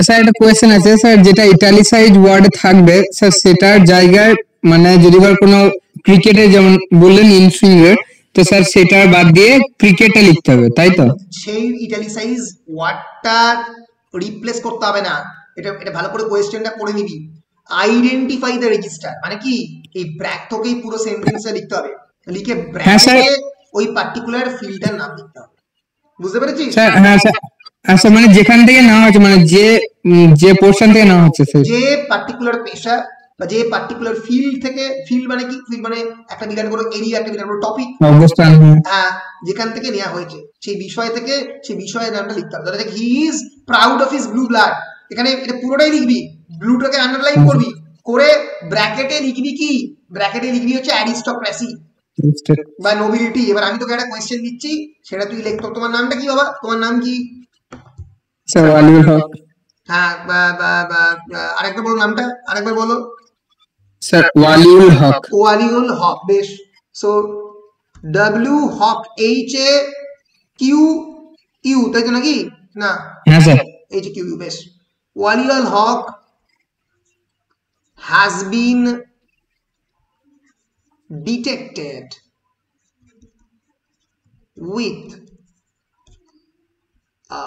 স্যার একটা কোয়েশ্চেন আছে স্যার, যেটা ইটালিসাইজ ওয়ার্ড থাকবে স্যার সেটার জায়গায় মানে যদি বা কোনো ক্রিকেটে যেমন বললেন ইনসুইঙ্গার, তো স্যার সেটার বাদ দিয়ে ক্রিকেটে লিখতে হবে তাই তো? সেই ইটালিসাইজ ওয়ার্ডটা রিপ্লেস করতে হবে না। এটা এটা ভালো করে কোয়েশ্চেনটা পড়ে নিবি। আইডেন্টিফাই দ্য রেজিস্টার মানে কি, এই ব্র্যাক তোকেই পুরো সেন্টেন্সে লিখতে হবে, লিখে হ্যাঁ স্যার। ব্র্যাকেটে ওই পার্টিকুলার ফিল্ডের নাম লিখতে হবে। বুঝতে পেরেছিস? স্যার হ্যাঁ স্যার। আচ্ছা মানে যেখান থেকে নেওয়া হচ্ছে মানে যে পোর্শন থেকে নেওয়া হচ্ছে স্যার। যে পার্টিকুলার পেশা বা যে পার্টিকুলার ফিল্ড থেকে, ফিল্ড মানে কি, ফিল্ড মানে একটা বিরাট বড় এরিয়া, একটা বিরাট বড় টপিক, অবস্থান। যেখান থেকে নেওয়া হয়েছে সেই বিষয় থেকে সেই বিষয়ের নামটা লিখতে হবে। ধরে he is proud of his blue blood, এখানে এটা পুরোটাই লিখবি, ব্লুটাকে আন্ডারলাইন করবি, করে ব্র্যাকেটে লিখবি কি, ব্র্যাকেটে লিখবি হচ্ছে অ্যারিস্টোক্রেসি বা নোবিলিটি। এবার আমি তোকে একটা কোয়েশ্চেন দিচ্ছি, সেটা তুই লিখ। তোমার নামটা কি বাবা? তোমার নাম কি? স্যার ওয়ালিউল হক। হ্যাঁ, আরেকবার বলো নামটা, আরেকবার বলো। স্যার ওয়ালিউল হক। ওয়ালিউল হক, বেশ। So W Haque, H A Q U, তাই তো নাকি? না, হ্যাঁ sir. H A Q U, বেশ। ওয়ালিউল হক has been detected with a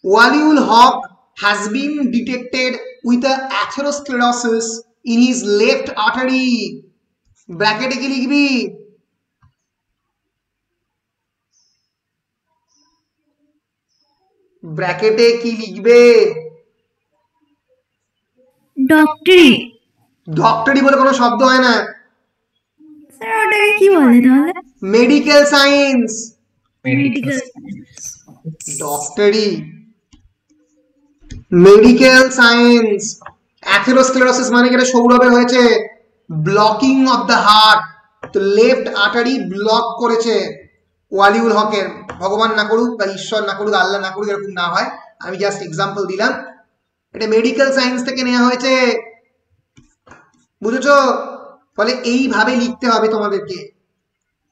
Waliul Haq has been detected with a atherosclerosis in his left artery. ব্র্যাকেটে কি লিখবি? ব্র্যাকেটে কি লিখবে? ডক্টরি। ডক্টরি বলে কোনো শব্দ হয় না। স্যার ওটাকে কি বলে তাহলে? Medical science. মেডিকেল। ডক্টরি, মেডিকেল সায়েন্স। অ্যাথেরোস্ক্লেরোসিস মানে যেটা সৌরভের হয়েছে, ব্লকিং অফ দ্য হার্ট, তো লেফট আর্টারি ব্লক করেছে ওয়ালিউল হকের। ভগবান না করুক বা ঈশ্বর না করুক, আল্লাহ না করুক এরকম না হয়, আমি জাস্ট এক্সাম্পল দিলাম। এটা মেডিকেল সায়েন্স থেকে নেওয়া হয়েছে, বুঝেছো? ফলে এইভাবে লিখতে হবে তোমাদেরকে।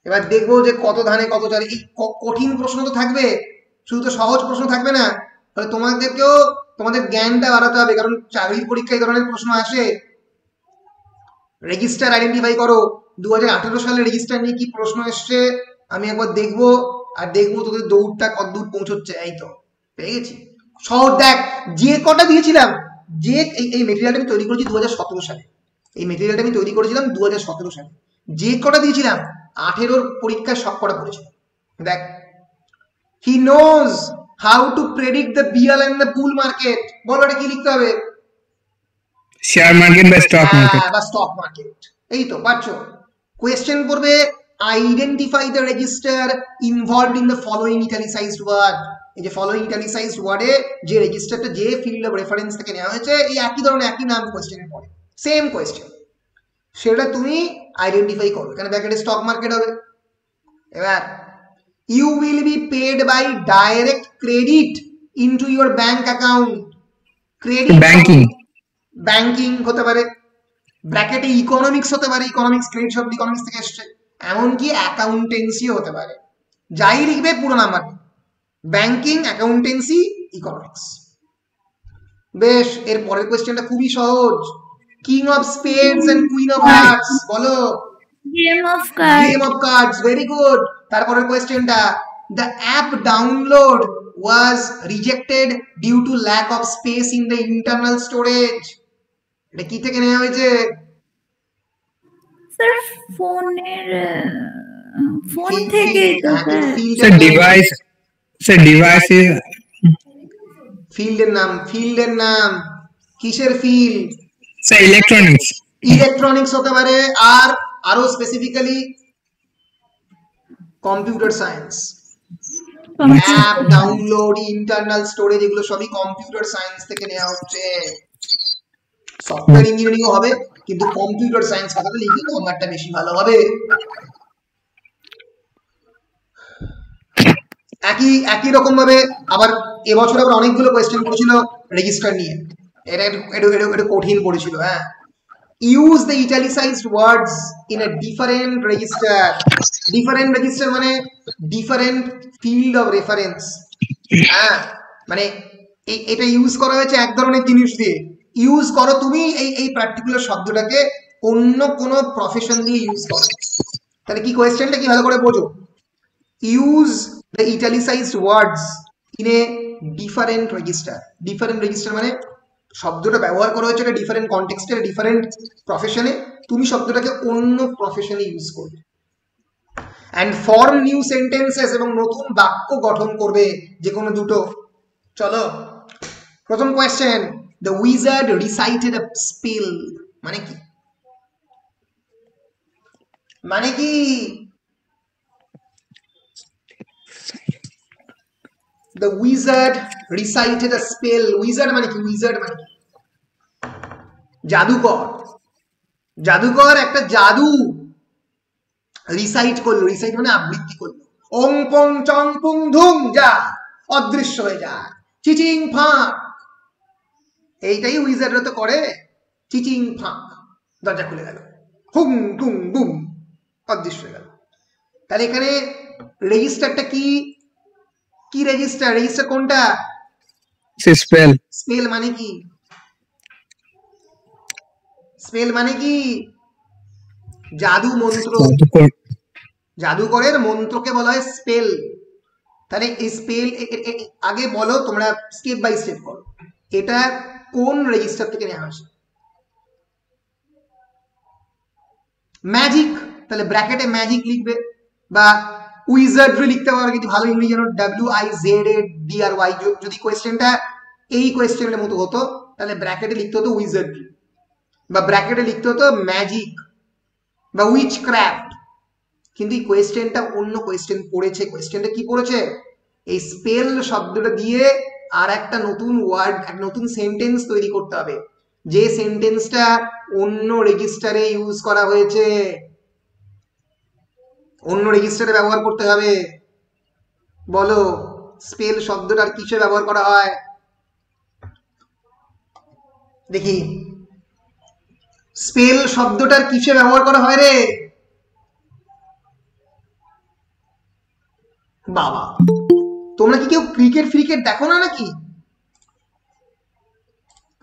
এবার দেখবো যে কত ধানে কত চালে। এই কঠিন প্রশ্ন তো থাকবে, শুধু তো সহজ প্রশ্ন থাকবে না। ফলে তোমাদেরকেও তোমাদের জ্ঞানটা বাড়াতে হবে, কারণ চাকরির পরীক্ষায় এই ধরনের প্রশ্ন আসে। রেজিস্টার আইডেন্টিফাই করো, 2018 সালে রেজিস্টার নিয়ে কি প্রশ্ন এসছে আমি একবার দেখবো, আর দেখবো তোদের দৌড়টা কত দূর পৌঁছচ্ছে। এই তো পেয়ে গেছি। সহজ দেখ, যে কটা দিয়েছিলাম, যে এই মেটেরিয়ালটা আমি তৈরি করেছি 2017 সালে, এই মেটেরিয়ালটা আমি তৈরি করেছিলাম 2017 সালে। যে কটা দিয়েছিলাম 18 পরীক্ষায় সব কটা পড়েছিল। দেখ, he knows how to predict the bear and the bull market. বলো এটা কি লিখতে হবে? শেয়ার মার্কেট বা স্টক মার্কেট বা স্টক মার্কেট। এই তো পাচ্ছ। কোয়েশ্চেন পড়বে identify the register involved in the following italicised word. এই যে ফলোইং ইটালিসাইজড ওয়ার্ডে যে রেজিস্টারটা যে ফিল্ড অফ রেফারেন্স থেকে নেওয়া হয়েছে এই একই ধরনের একই নাম কোয়েশ্চেনে পড়ে, সেম কোয়েশ্চেন, সেটা তুমি আইডেন্টিফাই করো। এখানে ব্র্যাকেটে স্টক মার্কেট হবে। এবার you will be paid by direct credit into your bank account. Credit banking banking হতে পারে, ব্র্যাকেটে ইকোনমিক্স হতে পারে, ইকোনমিক্স ক্রেডিট শব্দ ইকোনমিক্স থেকে এসছে, এমনকি অ্যাকাউন্টেন্সি হতে পারে। যাই লিখবে পুরো নাম্বার, ব্যাংকিং, অ্যাকাউন্টেন্সি, ইকোনমিক্স। বেশ, এর পরের কোয়েশ্চেনটা খুবই সহজ। King of spades and queen of hearts, বলো। Game of card. Game of cards, very good. তারপরের কোয়েশ্চেনটা, the app download was rejected due to lack of space in the internal storage. এটা কি থেকে নেওয়া হয়েছে? স্যার ফোনের ফোন থেকে তো স্যার ডিভাইস, স্যার ডিভাইস ফিল্ডের নাম, ফিল্ডের নাম কিসের ফিল্ড? Sir electronics. ইলেকট্রনিক্স হতে পারে, আর আরো specifically computer science. App download, internal storage, এগুলো সবই কম্পিউটার সায়েন্স থেকে নেওয়া হচ্ছে। সফটওয়্যার ইঞ্জিনিয়ারিং হবে, কিন্তু কম্পিউটার সায়েন্স কথাটা লিখলে নাম্বারটা বেশি ভালো হবে। একই রকম ভাবে আবার এবছর আবার অনেকগুলো কোয়েশ্চেন করেছিল রেজিস্টার নিয়ে, এটা একটু কঠিন পড়েছিল। হ্যাঁ, use the italicised words in a different register. Different register মানে ডিফারেন্ট ফিল্ড অফ রেফারেন্স। হ্যাঁ, মানে এটা ইউজ করা হয়েছে এক ধরনের জিনিস দিয়ে, ইউজ করো তুমি এই পার্টিকুলার শব্দটাকে অন্য কোনো প্রফেশন দিয়ে ইউজ করো। তাহলে কি কোয়েশ্চেনটা কি ভালো করে বোঝো। Use the italicised words in a different register. Different register মানে শব্দটা ব্যবহার করা হয়েছে একটা ডিফারেন্ট কনটেক্সটে, ডিফারেন্ট প্রফেশনে, তুমি শব্দটাকে অন্য প্রফেশনে ইউজ করবে। অ্যান্ড ফর্ম নিউ সেন্টেন্সেস, এবং নতুন বাক্য গঠন করবে, যে কোনো দুটো। চলো, প্রথম question, the wizard recited a spell মানে কি? মানে কি? The wizard recited a spell. Wizard মানে কি? Wizard মানে কি? জাদুকর। জাদুকর একটা জাদু রিসাইট করলো। রিসাইট মানে আবৃত্তি করলো। ওং পং চং পুং ধুং, যা অদৃশ্য হয়ে যা, চিচিং ফাঁক। এইটাই উইজার্ডরা তো করে, চিচিং ফাঁক, দরজা খুলে গেল, হুং টুং বুম, অদৃশ্য হয়ে গেল। তাহলে এখানে রেজিস্টারটা কি? কি রেজিস্টার? রেজিস্টার কোনটা? স্পেল। স্পেল মানে কি? স্পেল মানে কি? জাদু মন্ত্র। জাদুকরের মন্ত্রকে বলা হয় স্পেল। তাহলে এই স্পেল আগে বলো তোমরা, স্টেপ বাই স্টেপ করো, এটা কোন রেজিস্টার থেকে নেওয়া হয়েছে? ম্যাজিক। তাহলে ব্র্যাকেটে ম্যাজিক লিখবে, বা উইজার্ডরি লিখতে পারো, কিন্তু ভালো ইংরেজি জানো, WIZADRY। যদি কোয়েশ্চেনটা এই কোয়েশ্চেনের মতো হতো তাহলে ব্র্যাকেটে লিখতে হতো উইজার্ডরি, বা ব্র্যাকেটে লিখতে হতো ম্যাজিক বা উইচ ক্রাফট। কিন্তু এই কোয়েশ্চেনটা অন্য কোয়েশ্চেন পড়েছে। কোয়েশ্চেনটা কি পড়েছে? এই স্পেল শব্দটা দিয়ে আর একটা নতুন ওয়ার্ড, এক নতুন সেন্টেন্স তৈরি করতে হবে, যে সেন্টেন্সটা অন্য রেজিস্টারে ইউজ করা হয়েছে, অন্য রেজিস্টারে ব্যবহার করতে হবে। বলো, স্পেল শব্দটার কিসে ব্যবহার করা হয়? দেখি, স্পেল শব্দটার কিসে ব্যবহার করা হয় রে বাবা? তোমরা কি কেউ ক্রিকেট ফ্রিকেট দেখো না নাকি?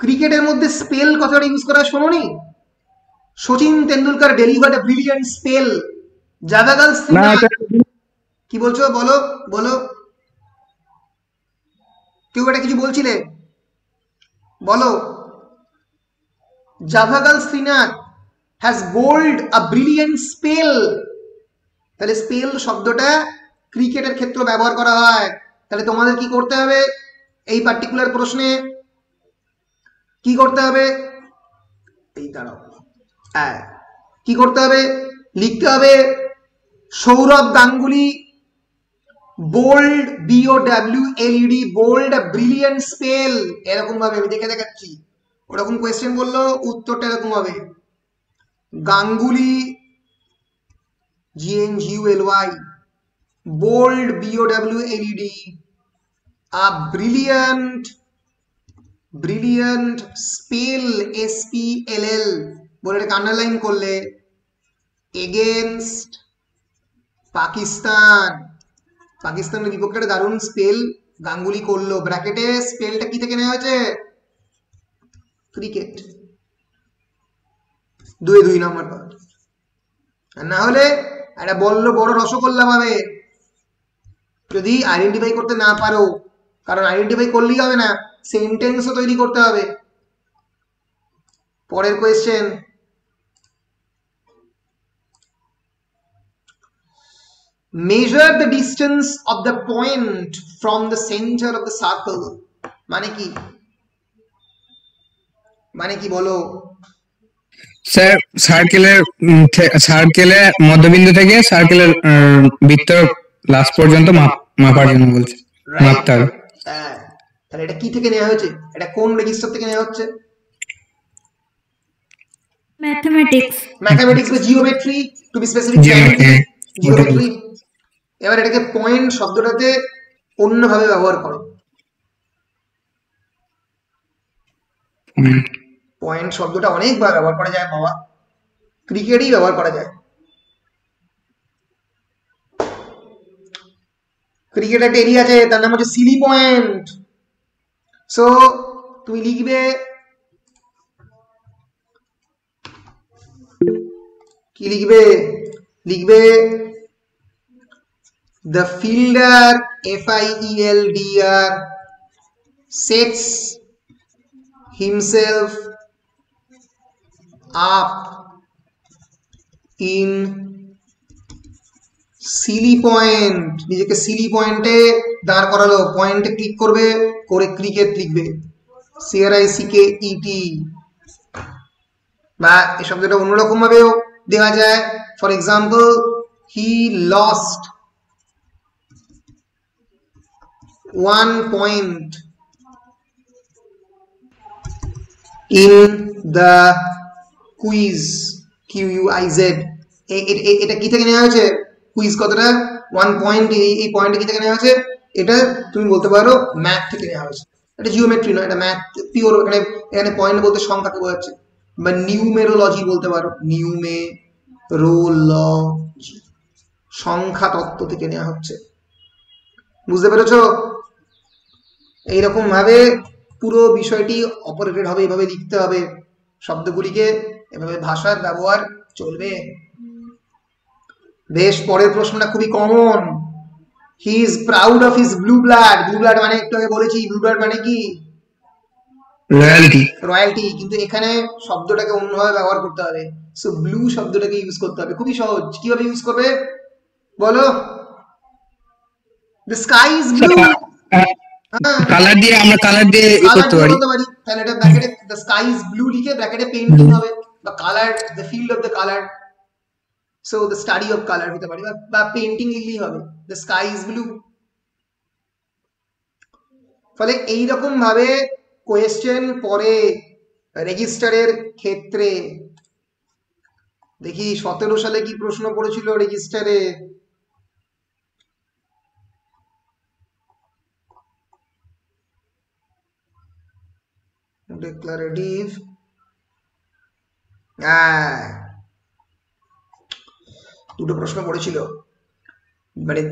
ক্রিকেটের মধ্যে স্পেল কথাটা ইউজ করা শোনোনি? Sachin Tendulkar delivered a brilliant spell. Javagal কি বলছো? বলো বলো, কেউ এটা কিছু বলছিলে? বলো। Javagal Srinath has bowled a brilliant spell. তাহলে স্পেল শব্দটা ক্রিকেটের ক্ষেত্রে ব্যবহার করা হয়। তাহলে তোমাদের কি করতে হবে? এই পার্টিকুলার প্রশ্নে কি করতে হবে? দাঁড়াও, হ্যাঁ কি করতে হবে, লিখতে হবে Sourav Ganguly bowled BOWLED bowled brilliant spell, এরকম ভাবে আমি দেখে দেখাচ্ছি। ওরকম কোয়েশ্চেন বললো উত্তরটা এরকম হবে Ganguly GNGULY bold BOWLED a brilliant spell SPLL বলে এটাকে আন্ডারলাইন করলে এগেনস্ট পাকিস্তানের বিপক্ষে একটা দারুণ স্পেল গাঙ্গুলি করলো, ব্র্যাকেটে স্পেলটা কি থেকে নেওয়া হয়েছে, ক্রিকেট, 2 নম্বর পাওয়া। আর না হলে একটা বললো বড় রসগোল্লা ভাবে যদি আইডেন্টিফাই করতে না পারো, কারণ আইডেন্টিফাই করলেই হবে না, সেন্টেন্সও তৈরি করতে হবে। পরের question, measure the distance of the point from the center of the circle, মানে কি বলো স্যার সার্কেলের মধ্যবিন্দু থেকে সার্কেলের ভিতর লাস্ট পর্যন্ত মাপার জন্য বলছে, মাপতে হবে। হ্যাঁ, তাহলে এটা কি থেকে নেওয়া হয়েছে, এটা কোন রেজিস্টার থেকে নেওয়া হচ্ছে, ম্যাথমেটিক্স বা geometry, to be specific geometry. এবার এটাকে পয়েন্ট শব্দটাতে অন্যভাবে ব্যবহার করো। পয়েন্ট শব্দটা অনেকবার ব্যবহার করা যায় বাবা, ক্রিকেটেই ব্যবহার করা যায়। ক্রিকেট একটা এরিয়া আছে, তার নাম হচ্ছে সিলি পয়েন্ট। সো তুমি লিখবে কি লিখবে the fielder FIELDR sets himself up in Seely point, নিজেকে সিলি পয়েন্টে দাঁড় করালো, পয়েন্টে ক্লিক করবে, করে ক্রিকেট লিখবে, CRICKET। বা এই শব্দটা অন্যরকম ভাবেও দেওয়া যায়, for example he lost 1 point in the quiz, QUIZ। এটা কি থেকে নেওয়া হয়েছে, কুইজ কতটা 1 পয়েন্ট, এই পয়েন্টে কি থেকে নেওয়া হয়েছে, এটা তুমি বলতে পারো ম্যাথ থেকে নেওয়া হয়েছে। এটা জিওমেট্রি নয়, এটা ম্যাথ পিওর। এখানে পয়েন্ট বলতে সংখ্যাকে বোঝাচ্ছে, বা নিউমেরোলজি বলতে পারো, নিউমেরোলজি, সংখ্যা তত্ত্ব থেকে নেওয়া হচ্ছে। বুঝতে পেরেছো? এইরকম ভাবে পুরো বিষয়টি অপারেটেড হবে, এভাবে লিখতে হবে শব্দগুলিকে, এভাবে ভাষার ব্যবহার চলবে। বেশ, পরের প্রশ্নটা খুবই common, he is proud of his blue blood. Blue blood মানে একটু আগে বলেছি, ব্লু ব্লাড মানে কি, রয়্যালটি, কিন্তু এখানে শব্দটাকে অন্যভাবে ব্যবহার করতে হবে। সো ব্লু শব্দটাকে ইউজ করতে হবে, খুবই সহজ। কিভাবে ইউজ করবে বলো, the sky is blue, colour দিয়ে আমরা কালার দিয়ে করতে পারি। তাহলে এটা ব্র্যাকেটে দ্য স্কাই ইজ ব্লু লিখে ব্র্যাকেটে পেইন্টিং হবে, বা colour, the field of the colour, so the study of colour হতে পারে, বা পেইন্টিং লিখলেই হবে, দ্য স্কাই ইজ ব্লু। ফলে এইরকম ভাবে কোয়েশ্চেন পরে রেজিস্টারের ক্ষেত্রে। দেখি 17 সালে কি প্রশ্ন পড়েছিল রেজিস্টারে, ডিক্লারেটিভ, দুটো প্রশ্ন পড়েছিল,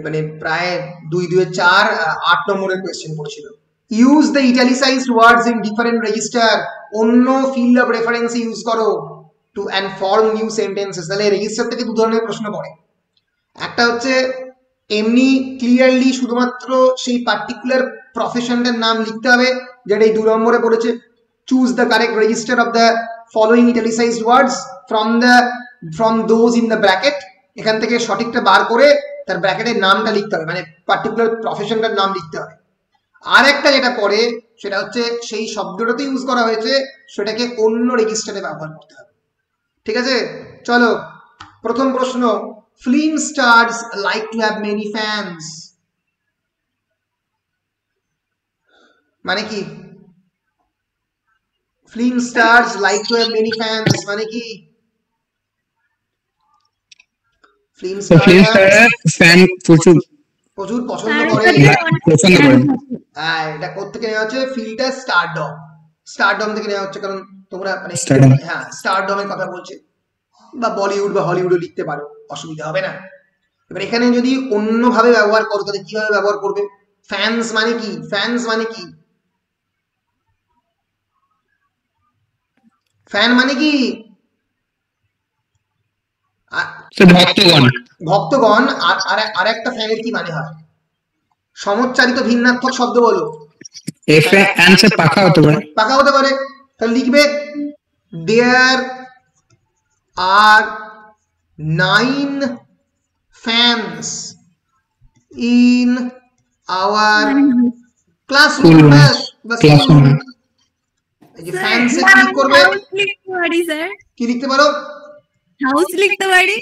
মানে প্রায় 2 2 4 8 নম্বরের কোয়েশ্চেন পড়েছিল। Use the italicised words in different register, অন্য ফিল্ড অফ রেফারেন্স ইউজ করো to and form new sentences. তাহলে রেজিস্টার থেকে 2 ধরনের প্রশ্ন পড়ে, একটা হচ্ছে এমনি ক্লিয়ারলি শুধুমাত্র সেই পার্টিকুলার প্রফেশনটার নাম লিখতে হবে, যেটা এই 2 নম্বরে পড়েছে, choose the correct register of the following italicised words from those in the bracket. এখান থেকে সঠিকটা বার করে তার ব্র্যাকেটের নামটা লিখতে হবে, মানে পার্টিকুলার প্রফেশনটার নাম লিখতে হবে। আর একটা যেটা পড়ে সেটা হচ্ছে সেই শব্দটাতে ইউজ করা হয়েছে সেটাকে অন্য রেজিস্টারে ব্যবহার করতে হবে। ঠিক আছে, চলো প্রথম প্রশ্ন, film stars like to have many fans মানে কি? Film stars like to have many fans মানে কি? Film film star star fan প্রচুর প্রচুর পছন্দ তার করে। কাছে অনেক পছন্দ fan করেন। থাকে। হ্যাঁ, এটা কোত্থেকে নেওয়া হচ্ছে? ফিল্ডটা স্টারডম, স্টারডম থেকে নেওয়া হচ্ছে, কারণ তোমরা মানে Stardom। হ্যাঁ স্টারডমের কথা বলছে, বা বলিউড বা হলিউডও লিখতে পারো, অসুবিধা হবে না। এবার এখানে যদি অন্যভাবে ব্যবহার করো তাহলে কিভাবে ব্যবহার করবে? ফ্যান্স মানে কি? ফ্যান্স মানে কি? ফ্যান মানে কি? ভক্তগণ। ভক্তগণ। আর একটা ফ্যানের কি মানে হয়? সমচ্চারিত ভিন্নার্থক শব্দ বলো। এফ অ্যান্সার পাখা হতে পারে। পাকা হতে পারে। তাহলে লিখবে দেয়ার আর 9 fans in our classroom। Schoolroom। ব্যাস, বা Classroom। schoolroom। এই যে ফ্যান্স এ ক্লিক করবে, হাউস লিখতে পারি স্যার, কি লিখতে পারো? হাউস লিখতে পারি।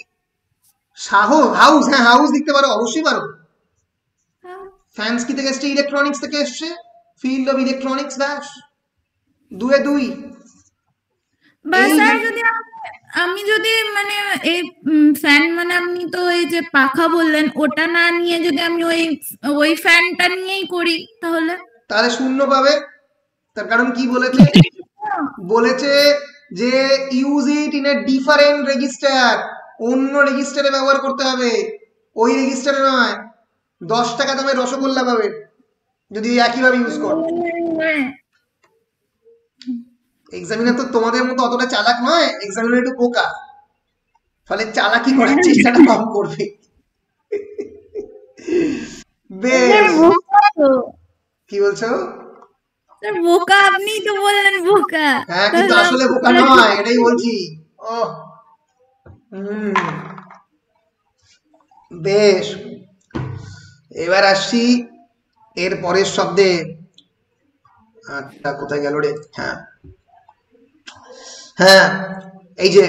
হাউস, হ্যাঁ হাউস লিখতে পারো, অবশ্যই পারো। ফ্যান্স কি থেকে এসছে? ইলেকট্রনিক্স থেকে এসছে, ফিল্ড অফ ইলেকট্রনিক্স। ব্যাস, 2 এ 2। বা এই স্যার যদি আমি যদি মানে এই ফ্যান মানে আপনি তো এই যে পাখা বললেন ওটা না নিয়ে যদি আমি ওই ফ্যানটা নিয়েই করি তাহলে তাহলে শূন্য পাবে। তার কারণ কি বলেছে? বলেছে যে use it in a different register, অন্য রেজিস্টারে ব্যবহার করতে হবে, ওই রেজিস্টারে নয়। 10 টাকা দামের রসগোল্লা পাবে যদি একইভাবে ইউজ করো। এক্সামিনার তো তোমাদের মতো অতটা চালাক নয়, এক্সামিনার একটু বোকা, ফলে চালাকি করার চেষ্টাটা কম করবে। বেশ, কি বলছো? স্যার বোকা আপনি তো বললেন বোকা। হ্যাঁ কিন্তু আসলে বোকা নয়, এটাই বলছি। ও বেশ, এবার আসছি এর পরের শব্দে। আচ্ছা কোথায় গেল রে? হ্যাঁ হ্যাঁ, এই যে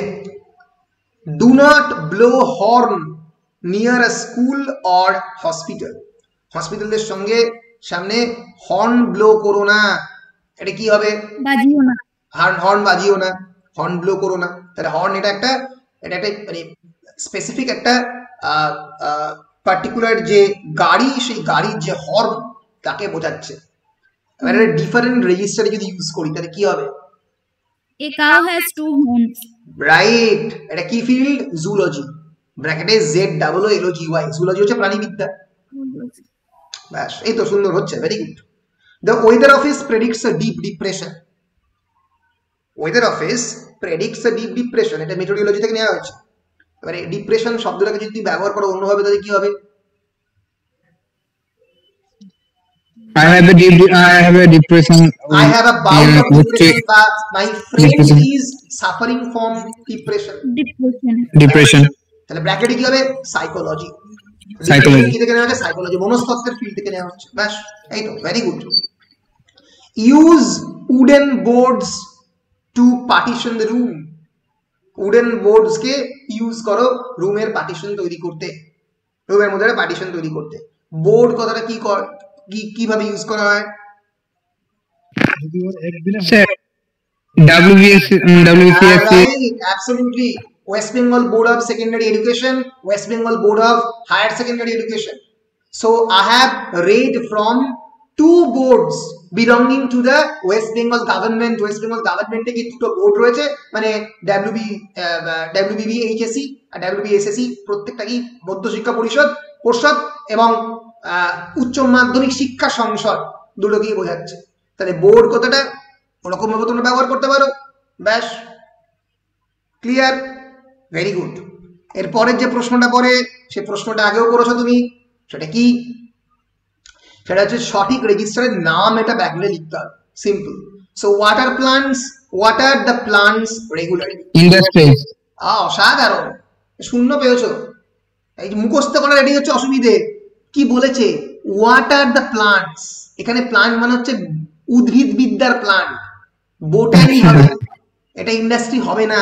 do not blow horn near a school or hospital. হসপিটালের সঙ্গে সামনে হর্ন ব্লো করো না। এটা কি হবে? বাজিও না। হর্ন বাজিও না, হর্ন ব্লো করো না। তাহলে হর্ন এটা একটা মানে স্পেসিফিক একটা পার্টিকুলার যে গাড়ি, সেই গাড়ির যে হর্ন তাকে বোঝাচ্ছে। এবার এটা ডিফারেন্ট রেজিস্টারে যদি ইউজ করি তাহলে কি হবে? A cow has 2 horns. Right. এটা কি ফিল্ড? জুলজি, ব্র্যাকেটে ZOOLOGY। জুলজি হচ্ছে প্রাণীবিদ্যা। ব্যাস, এই তো সুন্দর হচ্ছে, very good. The weather office predicts a deep depression. Weather office predicts a deep depression, এটা মেটোরিওলজি থেকে নেওয়া হয়েছে। এবারে ডিপ্রেশন শব্দটাকে যদি ব্যবহার করো অন্যভাবে তাহলে কি হবে? I have a depression. I have a bout of depression, with বা my friend depression। is suffering from depression। Depression। তাহলে ব্র্যাকেটে কি হবে? সাইকোলজি। Psychology। কি থেকে নেওয়া হচ্ছে? সাইকোলজি, মনস্তত্ত্বের ফিল্ড থেকে নেওয়া হচ্ছে। ব্যাস, এই তো, very good. Use wooden boards to partition the room. Wooden boards কে ইউজ করো রুমের পার্টিশন তৈরি করতে, রুমের মধ্যে পার্টিশন তৈরি করতে। বোর্ড কথাটা কিভাবে ইউজ করা হয়? Sir, WBCSC। Right, absolutely. West Bengal Board of Secondary Education, West Bengal Board of Higher Secondary Education. So I have read from 2 boards belonging to the West Bengal government। West Bengal government থেকে দুটো board রয়েছে, মানে WBB HSC আর WBSSC, প্রত্যেকটাই মধ্যশিক্ষা পর্ষদ এবং উচ্চ মাধ্যমিক শিক্ষা সংসদ, দুটোকেই বোঝাচ্ছে। তাহলে বোর্ড কথাটা ওরকম ভাবে তোমরা ব্যবহার করতে পারো। ব্যাস, ক্লিয়ার, ভেরি গুড। এরপরের যে প্রশ্নটা পড়ে, সে প্রশ্নটা আগেও করেছো তুমি, সেটা কি? সেটা হচ্ছে সঠিক রেজিস্টারের নাম এটা ব্যাকগ্রাউন্ডে লিখতে হবে, simple. So what are the plants regularly? Industries. অসাধারণ, শূন্য পেয়েছো। এই যে মুখস্থ করা রেডি হচ্ছে অসুবিধে। কি বলেছে? What are the plants. এখানে প্লান্ট মানে হচ্ছে উদ্ভিদ বিদ্যার প্লান্ট, বোটানি হবে, এটা ইন্ডাস্ট্রি হবে না।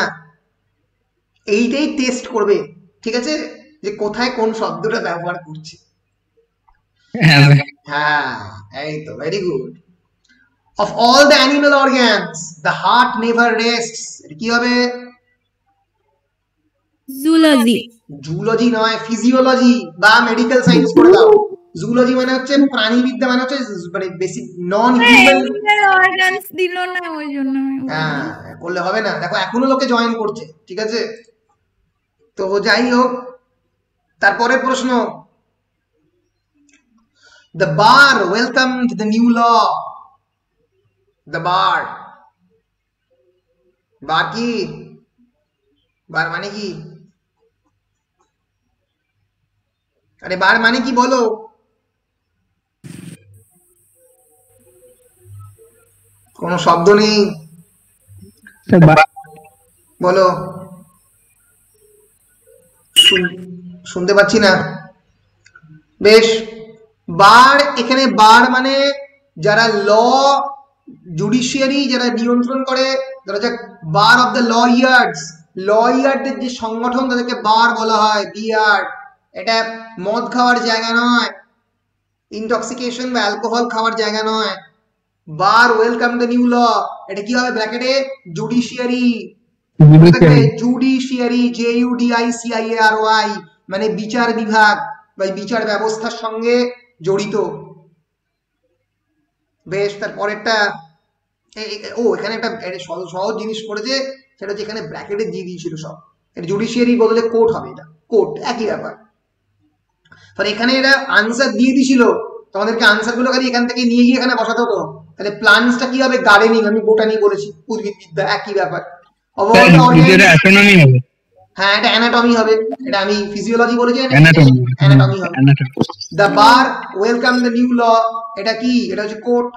এইটাই টেস্ট করবে, ঠিক আছে, যে কোথায় কোন শব্দটা ব্যবহার করছে। হ্যাঁ স্যার। হ্যাঁ, এই তো, very good. Of all the animal organs, the heart never rests. এটা কি হবে? জুলজি। জুলজি নয়, ফিজিওলজি বা মেডিকেল সায়েন্স করে দাও। জুলজি মানে হচ্ছে প্রাণীবিদ্যা, মানে হচ্ছে মানে বেসিক নন হিউম্যান অর্গানস দিল না, ওই জন্য হ্যাঁ, করলে হবে না। দেখো এখনো লোকে জয়েন করছে, ঠিক আছে। তো যাই হোক, তারপরের প্রশ্ন, the bar welcomed the new law. the bar, বার কি? বার মানে কি? আরে বার মানে কি বলো? কোন শব্দ নেই, বলো। শুনতে পাচ্ছি না। বেশ, বার, এখানে বার মানে যারা ল জুডিশিয়ারি যারা নিয়ন্ত্রণ করে, যারা বার অফ দ্য লয়ার্স, লয়ারদের যে সংগঠন তাদেরকে বার বলা হয়, বিয়ার। এটা মদ খাওয়ার জায়গা নয়, ইনটক্সিকেশন বা অ্যালকোহল খাওয়ার জায়গা নয়। বার ওয়েলকাম দ্য নিউ ল, এটা কি হবে ব্র্যাকেটে? জুডিশিয়ারি, জুডিশিয়ারি, JUDICIARY, মানে বিচার বিভাগ বা বিচার ব্যবস্থার সঙ্গে জড়িত। বেশ, তারপরেরটা, ও এখানে একটা সহজ জিনিস পড়েছে, সেটা হচ্ছে এখানে ব্র্যাকেটে দিয়ে দিয়েছিল সব। এটা জুডিশিয়ারি বদলে কোর্ট হবে, এটা কোর্ট, একই ব্যাপার। তাহলে এখানে এরা আনসার দিয়ে দিয়েছিল, তোমাদেরকে আনসার গুলো খালি এখান থেকে নিয়ে গিয়ে এখানে বসাতে হতো। তাহলে প্লান্টসটা কি হবে? গার্ডেনিং, আমি বোটানি বলেছি, উদ্ভিদবিদ্যা, একই ব্যাপার। হ্যাঁ, এটা অ্যানাটমি হবে, এটা আমি ফিজিওলজি বলেছি, অ্যানাটমি হবে। The bar welcome the new law, এটা কি? এটা হচ্ছে কোর্ট।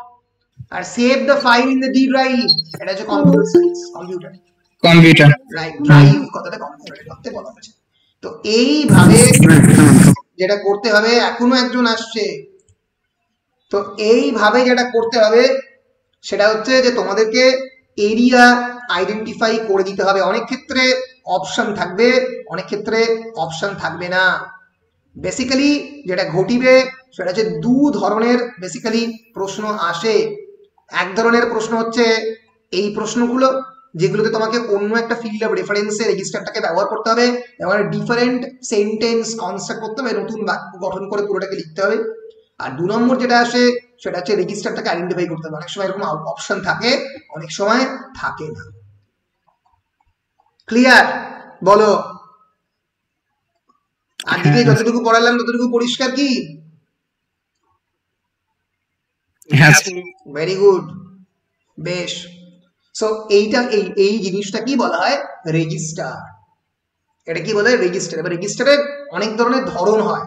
আর save the file in the D drive, এটা হচ্ছে computer science, computer, right, drive কথাটা কম্পিউটারে করতে বলা হয়েছে। তো এইভাবে যেটা করতে হবে, এখনো একজন আসছে, তো এইভাবে যেটা করতে হবে সেটা হচ্ছে যে তোমাদেরকে এরিয়া আইডেন্টিফাই করে দিতে হবে। অনেক ক্ষেত্রে অপশন থাকবে, অনেক ক্ষেত্রে অপশন থাকবে না। বেসিক্যালি যেটা ঘটিবে সেটা হচ্ছে দু ধরনের বেসিক্যালি প্রশ্ন আসে। এক ধরনের প্রশ্ন হচ্ছে এই প্রশ্নগুলো, যেগুলোতে তোমাকে অন্য একটা ফিল্ড অফ রেফারেন্সে রেজিস্টারটাকে ব্যবহার করতে হবে, এবং ডিফারেন্ট সেন্টেন্স কনস্ট্রাক্ট করতে হবে, নতুন বাক্য গঠন করে পুরোটাকে লিখতে হবে। আর দু নম্বর যেটা আসে সেটা হচ্ছে রেজিস্টারটাকে আইডেন্টিফাই করতে হবে। অনেক সময় এরকম অপশন থাকে, অনেক সময় থাকে না। ক্লিয়ার? বলো, আজকে যতটুকু পড়ালাম ততটুকু পরিষ্কার কি? ভেরি গুড, বেশ। সো এইটা এই জিনিসটা কি বলা হয়? রেজিস্টার। এটা কি বলা হয়? রেজিস্টার। এবার রেজিস্টারের অনেক ধরনের ধরন হয়।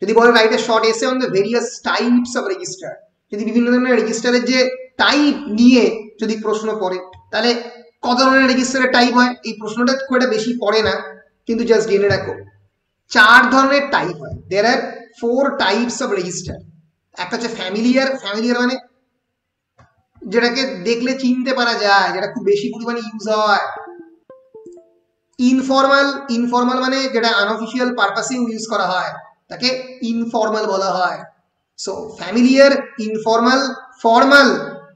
যদি বলে write a short essay on the various types of register, যদি বিভিন্ন ধরনের রেজিস্টারের যে টাইপ নিয়ে যদি প্রশ্ন পড়ে, তাহলে কত ধরনের রেজিস্টারের টাইপ হয়? এই প্রশ্নটা খুব একটা বেশি পড়ে না, কিন্তু জাস্ট জেনে রাখো 4 ধরনের টাইপ হয়। দেয়ার আর 4 টাইপস অফ রেজিস্টার। একটা হচ্ছে ফ্যামিলিয়ার, ফ্যামিলিয়ার মানে যেটাকে দেখলে চিনতে পারা যায়, যেটা খুব বেশি পরিমাণে ইউজ হয়। ইনফর্মাল, ইনফর্মাল মানে যেটা আনঅফিশিয়াল পারপাসে ইউজ করা হয়, তাকে ইনফর্মাল বলা হয়। সো ফ্যামিলিয়ার, ইনফর্মাল, ফর্মাল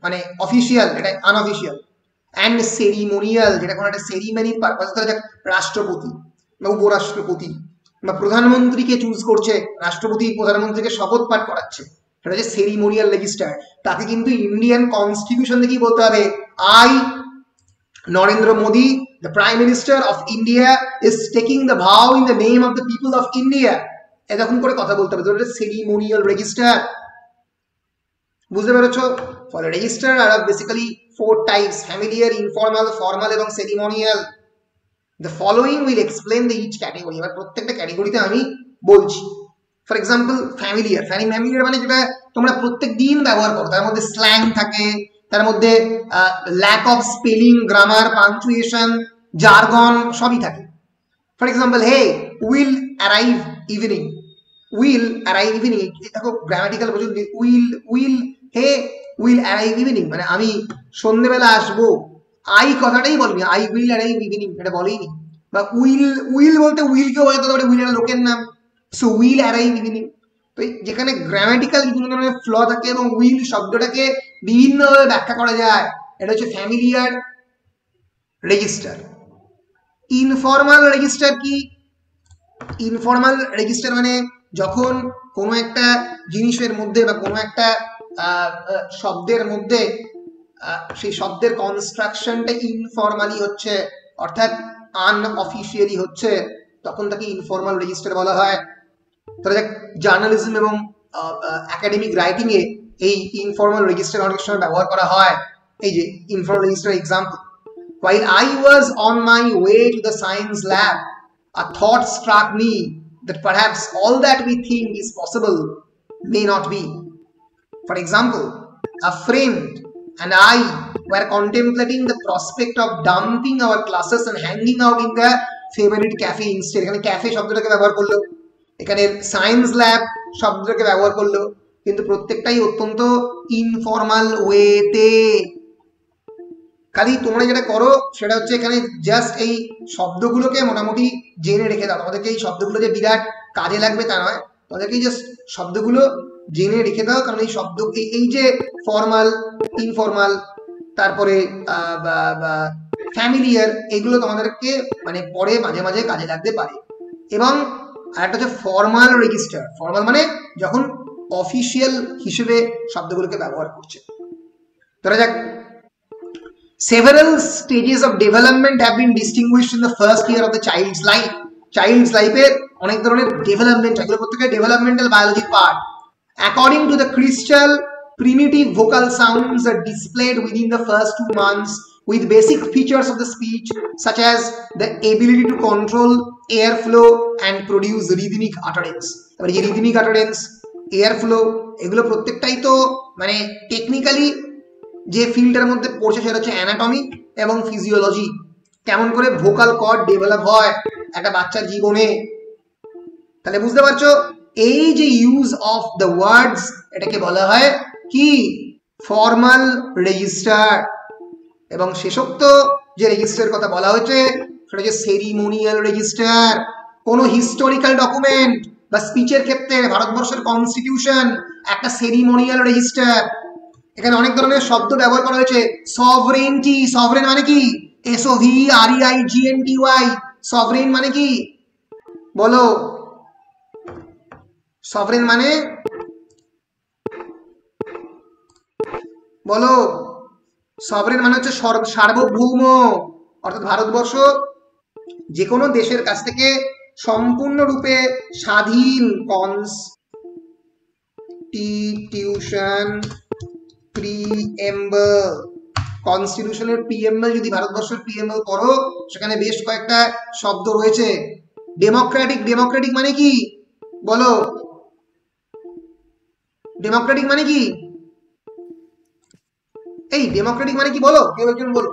মানে অফিসিয়াল, এটা আনঅফিশিয়াল। অ্যান্ড সেরিমোনিয়াল, যেটা কোনো একটা সেরিমনির পারপাসে, ধরা যাক রাষ্ট্রপতি বা উপরাষ্ট্রপতি বা প্রধানমন্ত্রীকে চুজ করছে, রাষ্ট্রপতি প্রধানমন্ত্রীকে শপথ পাঠ করাচ্ছে, সেটা হচ্ছে সেরিমোনিয়াল রেজিস্টার। তাকে কিন্তু ইন্ডিয়ান কনস্টিটিউশন থেকেই বলতে হবে, I Narendra Modi, the Prime Minister of India, is taking the vow in the name of the people of India. এরকম করে কথা বলতে হবে, যেটা সেরিমোনিয়াল রেজিস্টার। বুঝতে পেরেছো? ফলে রেজিস্টার আর basically 4 types: familiar, informal, formal এবং ceremonial. The following will explain the each category. এবার প্রত্যেকটা ক্যাটাগরিতে আমি বলছি। For example, familiar. ফ্যামিলিয়ার মানে যেটা তোমরা প্রত্যেক দিন ব্যবহার করো, তার মধ্যে স্ল্যাং থাকে, তার মধ্যে lack of spelling, grammar, punctuation, jargon সবই থাকে। For example, he will arrive evening, will arrive evening, দেখো গ্রামাটিক্যাল প্রচুর। Will he will arrive evening মানে আমি সন্ধ্যেবেলা আসবো। আই কথাটাই বলবি, আই উইল অ্যারাইভ ইভিনিং, এটা বলেই নি। বা উইল বলতে উইলকে বোঝাতে পারে, উইল একটা লোকের নাম, সো উইল অ্যারাইভ ইভিনিং। তো যেখানে গ্রামাটিক্যাল বিভিন্ন ধরনের ফ্ল থাকে এবং উইল শব্দটাকে বিভিন্নভাবে ব্যাখ্যা করা যায়, এটা হচ্ছে ফ্যামিলিয়ার রেজিস্টার। ইনফর্মাল রেজিস্টার কি? ইনফর্মাল রেজিস্টার মানে যখন কোনো একটা জিনিসের মধ্যে বা কোনো একটা শব্দের মধ্যে সেই শব্দের কনস্ট্রাকশনটা ইনফর্মালি হচ্ছে, অর্থাৎ আনঅফিশিয়ালি হচ্ছে, তখন তাকে ইনফর্মাল রেজিস্টার বলা হয়। তাহলে দেখ, জার্নালিজম এবং একাডেমিক রাইটিং এ এই ইনফর্মাল রেজিস্টার অনেক সময় ব্যবহার করা হয়। এই যে informal register example: while I was on my way to the science lab, a thought struck me that perhaps all that we think is possible may not be. For example, a friend and I were contemplating the prospect of dumping our classes and hanging out in the favorite cafe instead. এখানে cafe শব্দটাকে ব্যবহার করলো, এখানে science lab শব্দটাকে ব্যবহার করলো, কিন্তু প্রত্যেকটাই অত্যন্ত ইনফর্মাল ওয়েতে। খালি তোমরা যেটা করো সেটা হচ্ছে এখানে জাস্ট এই শব্দগুলোকে মোটামুটি জেনে রেখে দাও। তোমাদেরকে এই শব্দগুলো যে বিরাট কাজে লাগবে তা নয়, তোমাদেরকে জাস্ট শব্দগুলো জেনে রেখে দাও, কারণ এই শব্দ এই যে ফর্মাল, ইনফর্মাল, তারপরে ফ্যামিলিয়ার, এগুলো তোমাদেরকে মানে পরে মাঝে মাঝে কাজে লাগতে পারে। এবং আরেকটা হচ্ছে ফর্মাল রেজিস্টার। ফর্মাল মানে যখন অফিসিয়াল হিসেবে শব্দগুলোকে ব্যবহার করছে। ধরা যাক, several stages of development have been distinguished in the first year of the child's life. Child's life এর অনেক ধরনের ডেভেলপমেন্ট, এগুলো প্রত্যেকটা ডেভেলপমেন্টাল বায়োলজির part. According to the crystal, primitive vocal sounds are displayed within the first 2 months with basic features of the speech such as the ability to control airflow and produce rhythmic utterance. এবারে যে rhythmic utterance, airflow, এগুলো প্রত্যেকটাই তো মানে technically যে ফিল্ডের মধ্যে পড়ছে সেটা হচ্ছে অ্যানাটমি এবং ফিজিওলজি। কেমন করে ভোকাল কর্ড ডেভেলপ হয় একটা বাচ্চার জীবনে, তাহলে বুঝতে পারছো এই যে ইউজ অফ দ্য ওয়ার্ডস, এটাকে বলা হয় কি? Formal register. এবং শেষোক্ত যে রেজিস্টারের কথা বলা হয়েছে সেটা হচ্ছে সেরিমোনিয়াল রেজিস্টার। কোনো হিস্টোরিক্যাল ডকুমেন্ট বা স্পিচের ক্ষেত্রে ভারতবর্ষের কনস্টিটিউশন একটা সেরিমোনিয়াল রেজিস্টার। এখানে অনেক ধরনের শব্দ ব্যবহার করা হয়েছে। সভরেনটি, সভরেন মানে কি? SOVREIGNTY, সভরেন মানে কি বলো? সভরেন মানে বলো? সভরেন মানে হচ্ছে সার্বভৌম, অর্থাৎ ভারতবর্ষ যে কোনো দেশের কাছ থেকে সম্পূর্ণরূপে স্বাধীন। কনস্টিটিউশন প্রিএম্বল, কনস্টিটিউশনের প্রিএম্বল যদি ভারতবর্ষের প্রিএম্বল পড়ো সেখানে বেশ কয়েকটা শব্দ রয়েছে। ডেমোক্রেটিক, ডেমোক্রেটিক মানে কি বলো? ডেমোক্রেটিক মানে কি? এই ডেমোক্রেটিক মানে কি বলো? কেউ একজন বলো,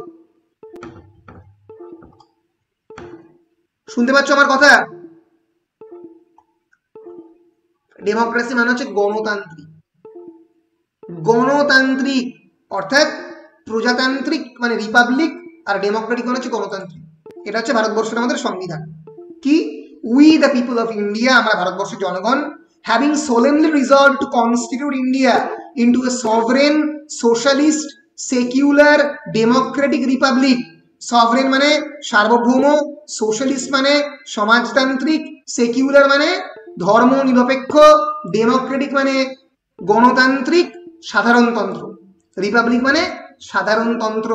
শুনতে পাচ্ছ আমার কথা? ডেমোক্রেসি মানে হচ্ছে গণতান্ত্রিক। গণতান্ত্রিক অর্থাৎ প্রজাতান্ত্রিক মানে রিপাবলিক, আর ডেমোক্রেটিক মানে হচ্ছে গণতান্ত্রিক। এটা হচ্ছে ভারতবর্ষের আমাদের সংবিধান। কি? We the people of India, আমরা ভারতবর্ষের জনগণ, having সোলেমলি resolved two constitute India into a sovereign socialist secular Democratic Republic. Sovereign মানে সার্বভৌম, সোশ্যালিস্ট মানে সমাজতান্ত্রিক, সেকুলার মানে ধর্ম নিরপেক্ষ, ডেমোক্রেটিক মানে গণতান্ত্রিক সাধারণতন্ত্র, রিপাবলিক মানে সাধারণতন্ত্র।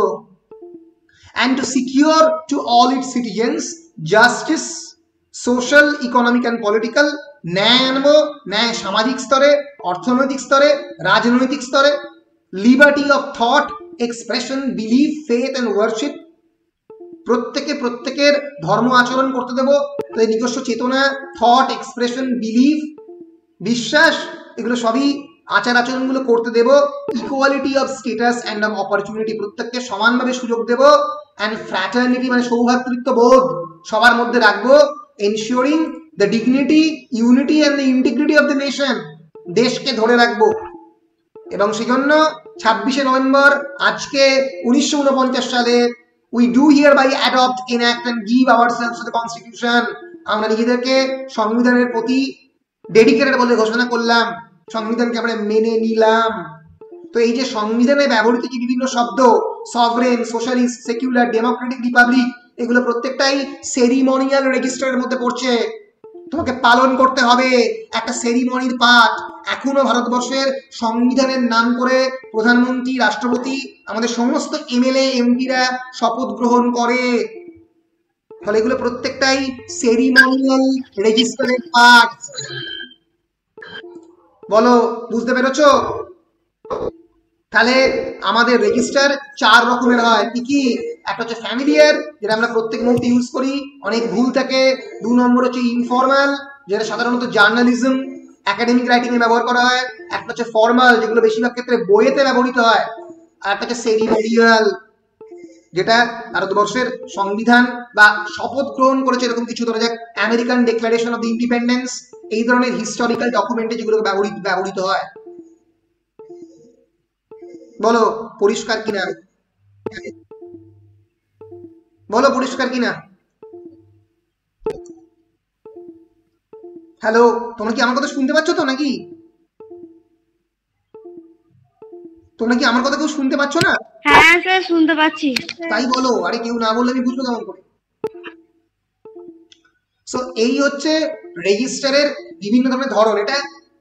and to secure to all its citizens justice, social, economic and political, ন্যায় আনবো, ন্যায় সামাজিক স্তরে, অর্থনৈতিক স্তরে, রাজনৈতিক স্তরে, liberty of thought, expression, belief, faith and worship, প্রত্যেকের ধর্ম আচরণ করতে দেবো, তাদের নিজস্ব চেতনা, থট, এক্সপ্রেশন, বিলিফ, বিশ্বাস, এগুলো সবই আচার আচরণগুলো করতে দেব। Equality of status and of opportunity, প্রত্যেককে সমানভাবে সুযোগ দেব। অ্যান্ড ফ্র্যাটার্নিটি মানে সৌভ্রাতৃত্ব বোধ সবার মধ্যে রাখবো। Ensuring the dignity, unity and the integrity of the nation, দেশকে ধরে রাখবো। এবং সেই জন্য 26শে নভেম্বর আজকে 1949 সালে We do hereby adopt, enact and give ourselves to the constitution. আমরা নিজেদেরকে সংবিধানের প্রতি ডেডিকেটেড বলে ঘোষণা করলাম, সংবিধানকে আমরা মেনে নিলাম। তো এই যে সংবিধানে ব্যবহৃত যে বিভিন্ন শব্দ, sovereign, socialist, secular, Democratic, Republic, এগুলো প্রত্যেকটাই সেরিমনিয়াল রেজিস্টারের মধ্যে পড়ছে। তোমাকে পালন করতে হবে একটা সেরিমনির পাঠ। এখনো ভারতবর্ষের সংবিধানের নাম করে প্রধানমন্ত্রী, রাষ্ট্রপতি, আমাদের সমস্ত এমএলএ এমপিরা শপথ গ্রহণ করে। ফলে এগুলো প্রত্যেকটাই সেরিমনিয়াল রেজিস্টারের পাঠ। বলো, বুঝতে পেরেছো? তাহলে আমাদের রেজিস্টার 4 রকমের হয়। কি কি? একটা হচ্ছে ফ্যামিলিয়ার, যেটা আমরা প্রত্যেক মুহূর্তে ইউজ করি, অনেক ভুল থাকে। 2 নম্বর হচ্ছে ইনফর্মাল, যেটা সাধারণত জার্নালিজম, একাডেমিক রাইটিং এ ব্যবহার করা হয়। একটা হচ্ছে ফর্মাল, যেগুলো বেশিরভাগ ক্ষেত্রে বইয়েতে ব্যবহৃত হয়। আর একটা হচ্ছে সেরিমনিয়াল, যেটা ভারতবর্ষের সংবিধান বা শপথ গ্রহণ করেছে এরকম কিছু, ধরা যাক American declaration of the independence, এই ধরনের হিস্টোরিক্যাল ডকুমেন্টে যেগুলো ব্যবহৃত হয়। বলো পরিষ্কার কিনা? বলো পরিষ্কার কিনা? হ্যালো, তোমরা কি আমার কথা শুনতে পাচ্ছ তো নাকি? তোমরা কি আমার কথা কেউ শুনতে পাচ্ছ না? হ্যাঁ স্যার, শুনতে পাচ্ছি। তাই বলো, আরে কেউ না বললে আমি বুঝবো কেমন করে? সো এই হচ্ছে রেজিস্টারের বিভিন্ন ধরনের ধরন। এটা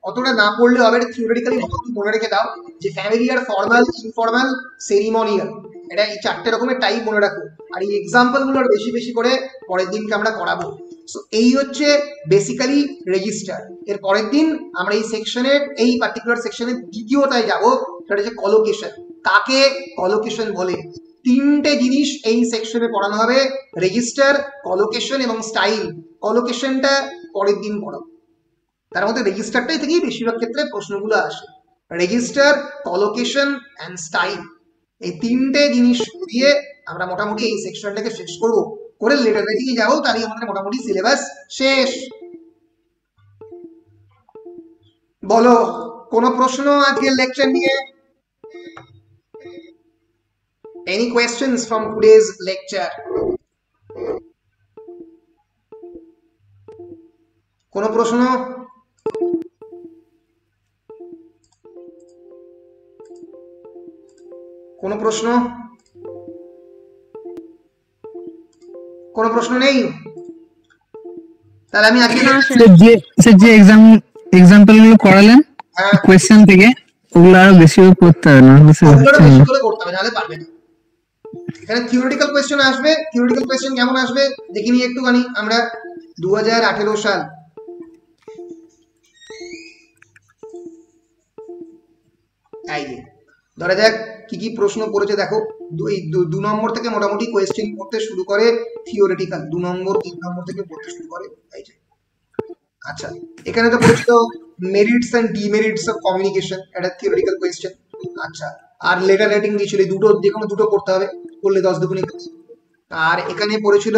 অতটা না পড়লে হবে, এটা থিওরিটিক্যালি মনে রেখে দাও যে ফ্যামিলিয়ার, ফর্মাল, ইনফর্মাল, সেরিমনিয়াল, এটা এই 4টে রকমের টাইপ মনে রাখো। আর এই এক্সাম্পল গুলো বেশি বেশি করে পরের দিনকে আমরা করাবো। সো এই হচ্ছে বেসিক্যালি রেজিস্টার। এর পরের দিন আমরা এই সেকশনের, এই পার্টিকুলার সেকশনের দ্বিতীয়টায় যাব, সেটা হচ্ছে কলোকেশন। কাকে কলোকেশন বলে? 3টে জিনিস এই সেকশনে পড়ানো হবে, রেজিস্টার, কলোকেশন এবং স্টাইল। কলোকেশনটা পরের দিন পড়াবো। তার মধ্যে রেজিস্টারটাই থেকেই বেশিরভাগ ক্ষেত্রে প্রশ্নগুলো আসে। রেজিস্টার, কলোকেশন এন্ড স্টাইল, এই 3টে জিনিস দিয়ে আমরা মোটামুটি এই সেকশনটাকে শেষ করব। করে লেটার রাইটিং এ যাবো, তাহলে আমাদের মোটামুটি সিলেবাস শেষ। বলো, কোনো প্রশ্ন আজকের লেকচার নিয়ে? Any questions from today's lecture? কোনো প্রশ্ন? কোনো প্রশ্ন? কোনো প্রশ্ন নেই? তাহলে আমি আজকে যে এক্সাম্পল গুলো করালেন কোয়েশ্চেন থেকে, ওগুলো আরো বেশি করে করতে হবে, না বেশি করে করতে হবে, নাহলে পারবে না। এখানে থিওরিটিক্যাল কোয়েশ্চেন আসবে। থিওরিটিক্যাল কোয়েশ্চেন কেমন আসবে দেখিনি একটুখানি। আমরা 2018 সাল, এই যে ধরা যাক কি কি প্রশ্ন পড়েছে দেখো। 2 নম্বর থেকে মোটামুটি কোয়েশ্চেন করতে শুরু করে, থিওরিটিক্যাল 2 নম্বর 3 নম্বর থেকে পড়তে শুরু করে। এই যে আচ্ছা, এখানে তো পড়ছিল merits and demerits of communication, এটা থিওরিটিক্যাল কোয়েশ্চেন। আচ্ছা, আর লেটার রাইটিং দিয়েছিল, দুটো, যে কোনো দুটো করতে হবে, করলে 10 দুগুণে। আর এখানে পড়েছিল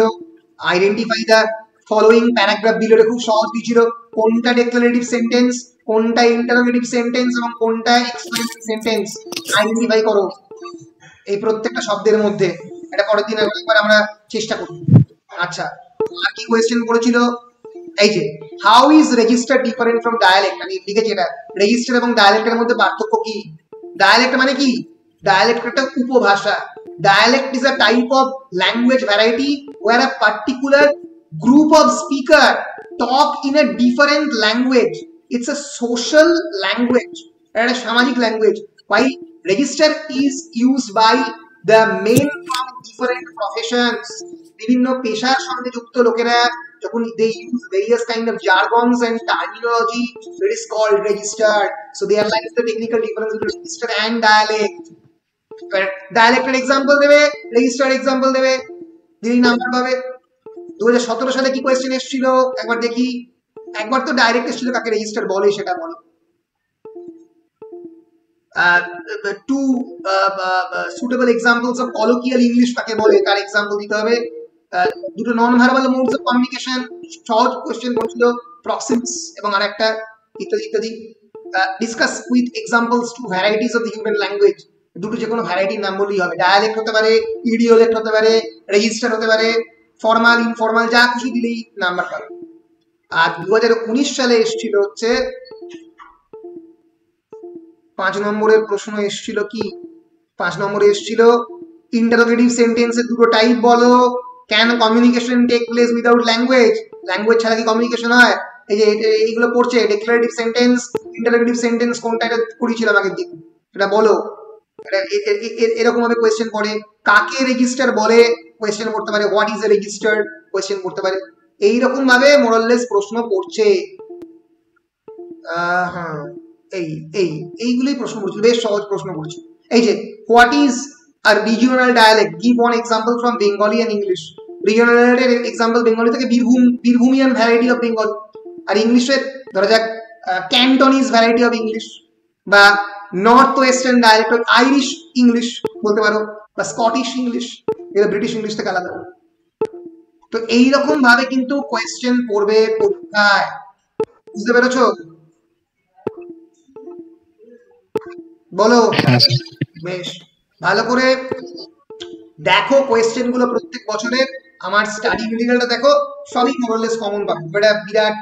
আইডেন্টিফাই দ্য ফলোইং প্যারাগ্রাফ দিল, খুব সহজ দিয়েছিল, কোনটা ডেক্লারেটিভ সেন্টেন্স, কোনটা ইন্টারোগেটিভ সেন্টেন্স এবং কোনটা এক্সক্লেমেটরি সেন্টেন্স, আইডেন্টিফাই করো এই প্রত্যেকটা শব্দের মধ্যে। এটা পরের দিন একবার আমরা চেষ্টা করব। আচ্ছা, আর কি কোয়েশ্চেন পড়েছিল? এই যে how is register different from dialect, আমি লিখেছি এটা, রেজিস্টার এবং ডায়ালেক্টের মধ্যে পার্থক্য কি? ডায়ালেক্ট মানে কি? ডায়ালেক্ট একটা উপভাষা। Dialect is a type of language variety where a particular group of speaker talk in a different language. It's a social language, it's a সামাজিক language. While register is used by the men from different professions, বিভিন্ন পেশার সঙ্গে যুক্ত লোকেরা যখন they use various kind of jargons and terminology, it is called register. So they are like the technical difference between register and dialect. ডায়ালেক্টের example দেবে, register example দেবে, দিদি নাম্বার পাবে। 2017 সালে কি কোয়েশ্চেন এসেছিল একবার দেখি। একবার তো ডাইরেক্ট এসেছিল, কাকে রেজিস্টার বলে সেটা বলো। Two suitable examples of colloquial English কাকে বলে তার এক্সাম্পল দিতে হবে। দুটো non verbal modes of communication, সহজ কোয়েশ্চেন বলছিল, প্রক্সিমিক্স এবং আরেকটা, ইত্যাদি ইত্যাদি। Discuss with examples two varieties of the human language, দুটো যে কোনো ভ্যারাইটির নাম বললেই হবে। ডায়ালেক্ট হতে পারে, ইডিওলেক্ট হতে পারে, রেজিস্টার হতে পারে, ফর্মাল ইনফর্মাল যা খুশি দিলেই নাম্বার পাবে। আর 2019 সালে এসেছিল হচ্ছে 5 নম্বরের প্রশ্ন এসেছিল কি, 5 নম্বরে এসেছিল ইন্টারোগেটিভ সেন্টেন্সের দুটো টাইপ বলো, can communication take place without language, language ছাড়া কি কমিউনিকেশন হয়? এই যে এইগুলো পড়ছে, ডিক্লারেটিভ সেন্টেন্স, ইন্টারোগেটিভ সেন্টেন্স কোনটা, এটা পড়িয়েছিলাম আগের দিন, সেটা বলো। এরকম ভাবে কোয়েশ্চেন পড়ে। কাকে রেজিস্টার বলে কোয়েশ্চেন করতে পারে, what is a register question করতে পারে। এইরকম ভাবে মোরাললেস প্রশ্ন পড়ছে। হ্যাঁ, এইগুলোই প্রশ্ন পড়ছে, বেশ সহজ প্রশ্ন পড়ছে। এই যে what is a regional dialect, give one example from Bengali and English. Regional ডায়ালেক্টের এক্সাম্পল বেঙ্গলি থেকে বীরভূমিয়ান ভ্যারাইটি অফ বেঙ্গল, আর ইংলিশের ধরা যাক ক্যান্টনিজ ভ্যারাইটি অফ ইংলিশ, বা north western dialect of Irish English বলতে পারো, বা স্কটিশ ইংলিশ, এটা ব্রিটিশ ইংলিশ থেকে আলাদা। তো এইরকম ভাবে কিন্তু কোয়েশ্চেন পড়বে পরীক্ষায়, বুঝতে পেরেছো? বলো, বেশ ভালো করে দেখো কোয়েশ্চেন গুলো প্রত্যেক বছরের। আমার স্টাডি মেটেরিয়ালটা দেখো, সবই মোরলেস কমন পাবে, এটা বিরাট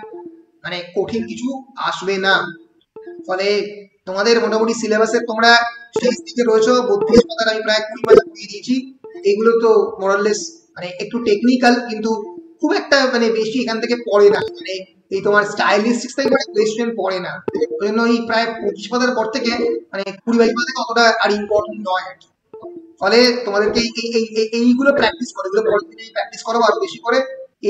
মানে কঠিন কিছু আসবে না। ফলে তোমাদের মোটামুটি সিলেবাসের তোমরা শেষ দিকে রয়েছো, 32 পাতার আমি প্রায় 20 পাতা পড়িয়ে দিয়েছি। এগুলো তো মোরলেস মানে একটু টেকনিক্যাল, কিন্তু খুব একটা মানে বেশি এখান থেকে পড়ে না, মানে এই তোমার স্টাইলিস্টিক্স থেকে কোয়েশ্চেন পড়ে না, ওই জন্য এই প্রায় 25 পাতার পর থেকে মানে 20-22 পাতা থেকে অতটা আর ইম্পর্টেন্ট নয়। ফলে তোমাদেরকে এইগুলো প্র্যাকটিস করো, এগুলো পরের দিনে প্র্যাকটিস করো আরো বেশি করে,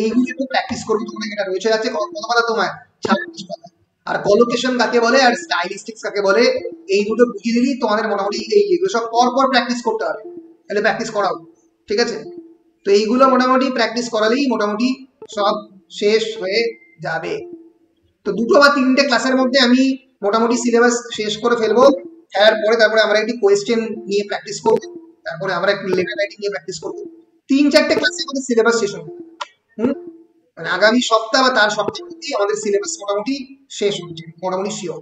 এইগুলো একটু প্র্যাকটিস করবে। তোমাদের এটা রয়েছে আছে কত পাতা তোমার, 26 পাতা। আর কলোকেশন কাকে বলে আর স্টাইলিস্টিক্স কাকে বলে, এই দুটো বুঝিয়ে দিলেই তোমাদের মোটামুটি এইগুলো সব পর প্র্যাকটিস করতে হবে, তাহলে প্র্যাকটিস করাও, ঠিক আছে? তো এইগুলো মোটামুটি প্র্যাকটিস করালেই মোটামুটি সব শেষ হয়ে যাবে। তো 2 বা 3টে ক্লাসের মধ্যে আমি মোটামুটি সিলেবাস শেষ করে ফেলবো। তারপরে আমরা একটি কোয়েশ্চেন নিয়ে প্র্যাকটিস করবো, তারপরে আমরা একটু লেটার রাইটিং নিয়ে প্র্যাকটিস করবো। 3-4টে ক্লাসে আমাদের সিলেবাস শেষ হবে। মানে আগামী সপ্তাহ বা তার সপ্তাহের মধ্যেই আমাদের সিলেবাস মোটামুটি শেষ হচ্ছে, মোটামুটি শিওর।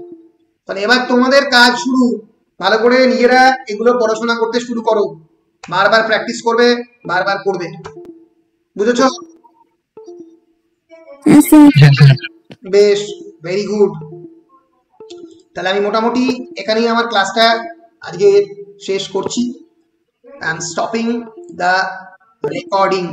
তাহলে এবার তোমাদের কাজ শুরু, ভালো করে নিজেরা এগুলো পড়াশোনা করতে শুরু করো, বারবার প্র্যাকটিস করবে, বারবার পড়বে, বুঝেছো? বেশ, ভেরি গুড। তাহলে আমি মোটামুটি এখানেই আমার ক্লাসটা আজকে শেষ করছি। I am stopping the recording.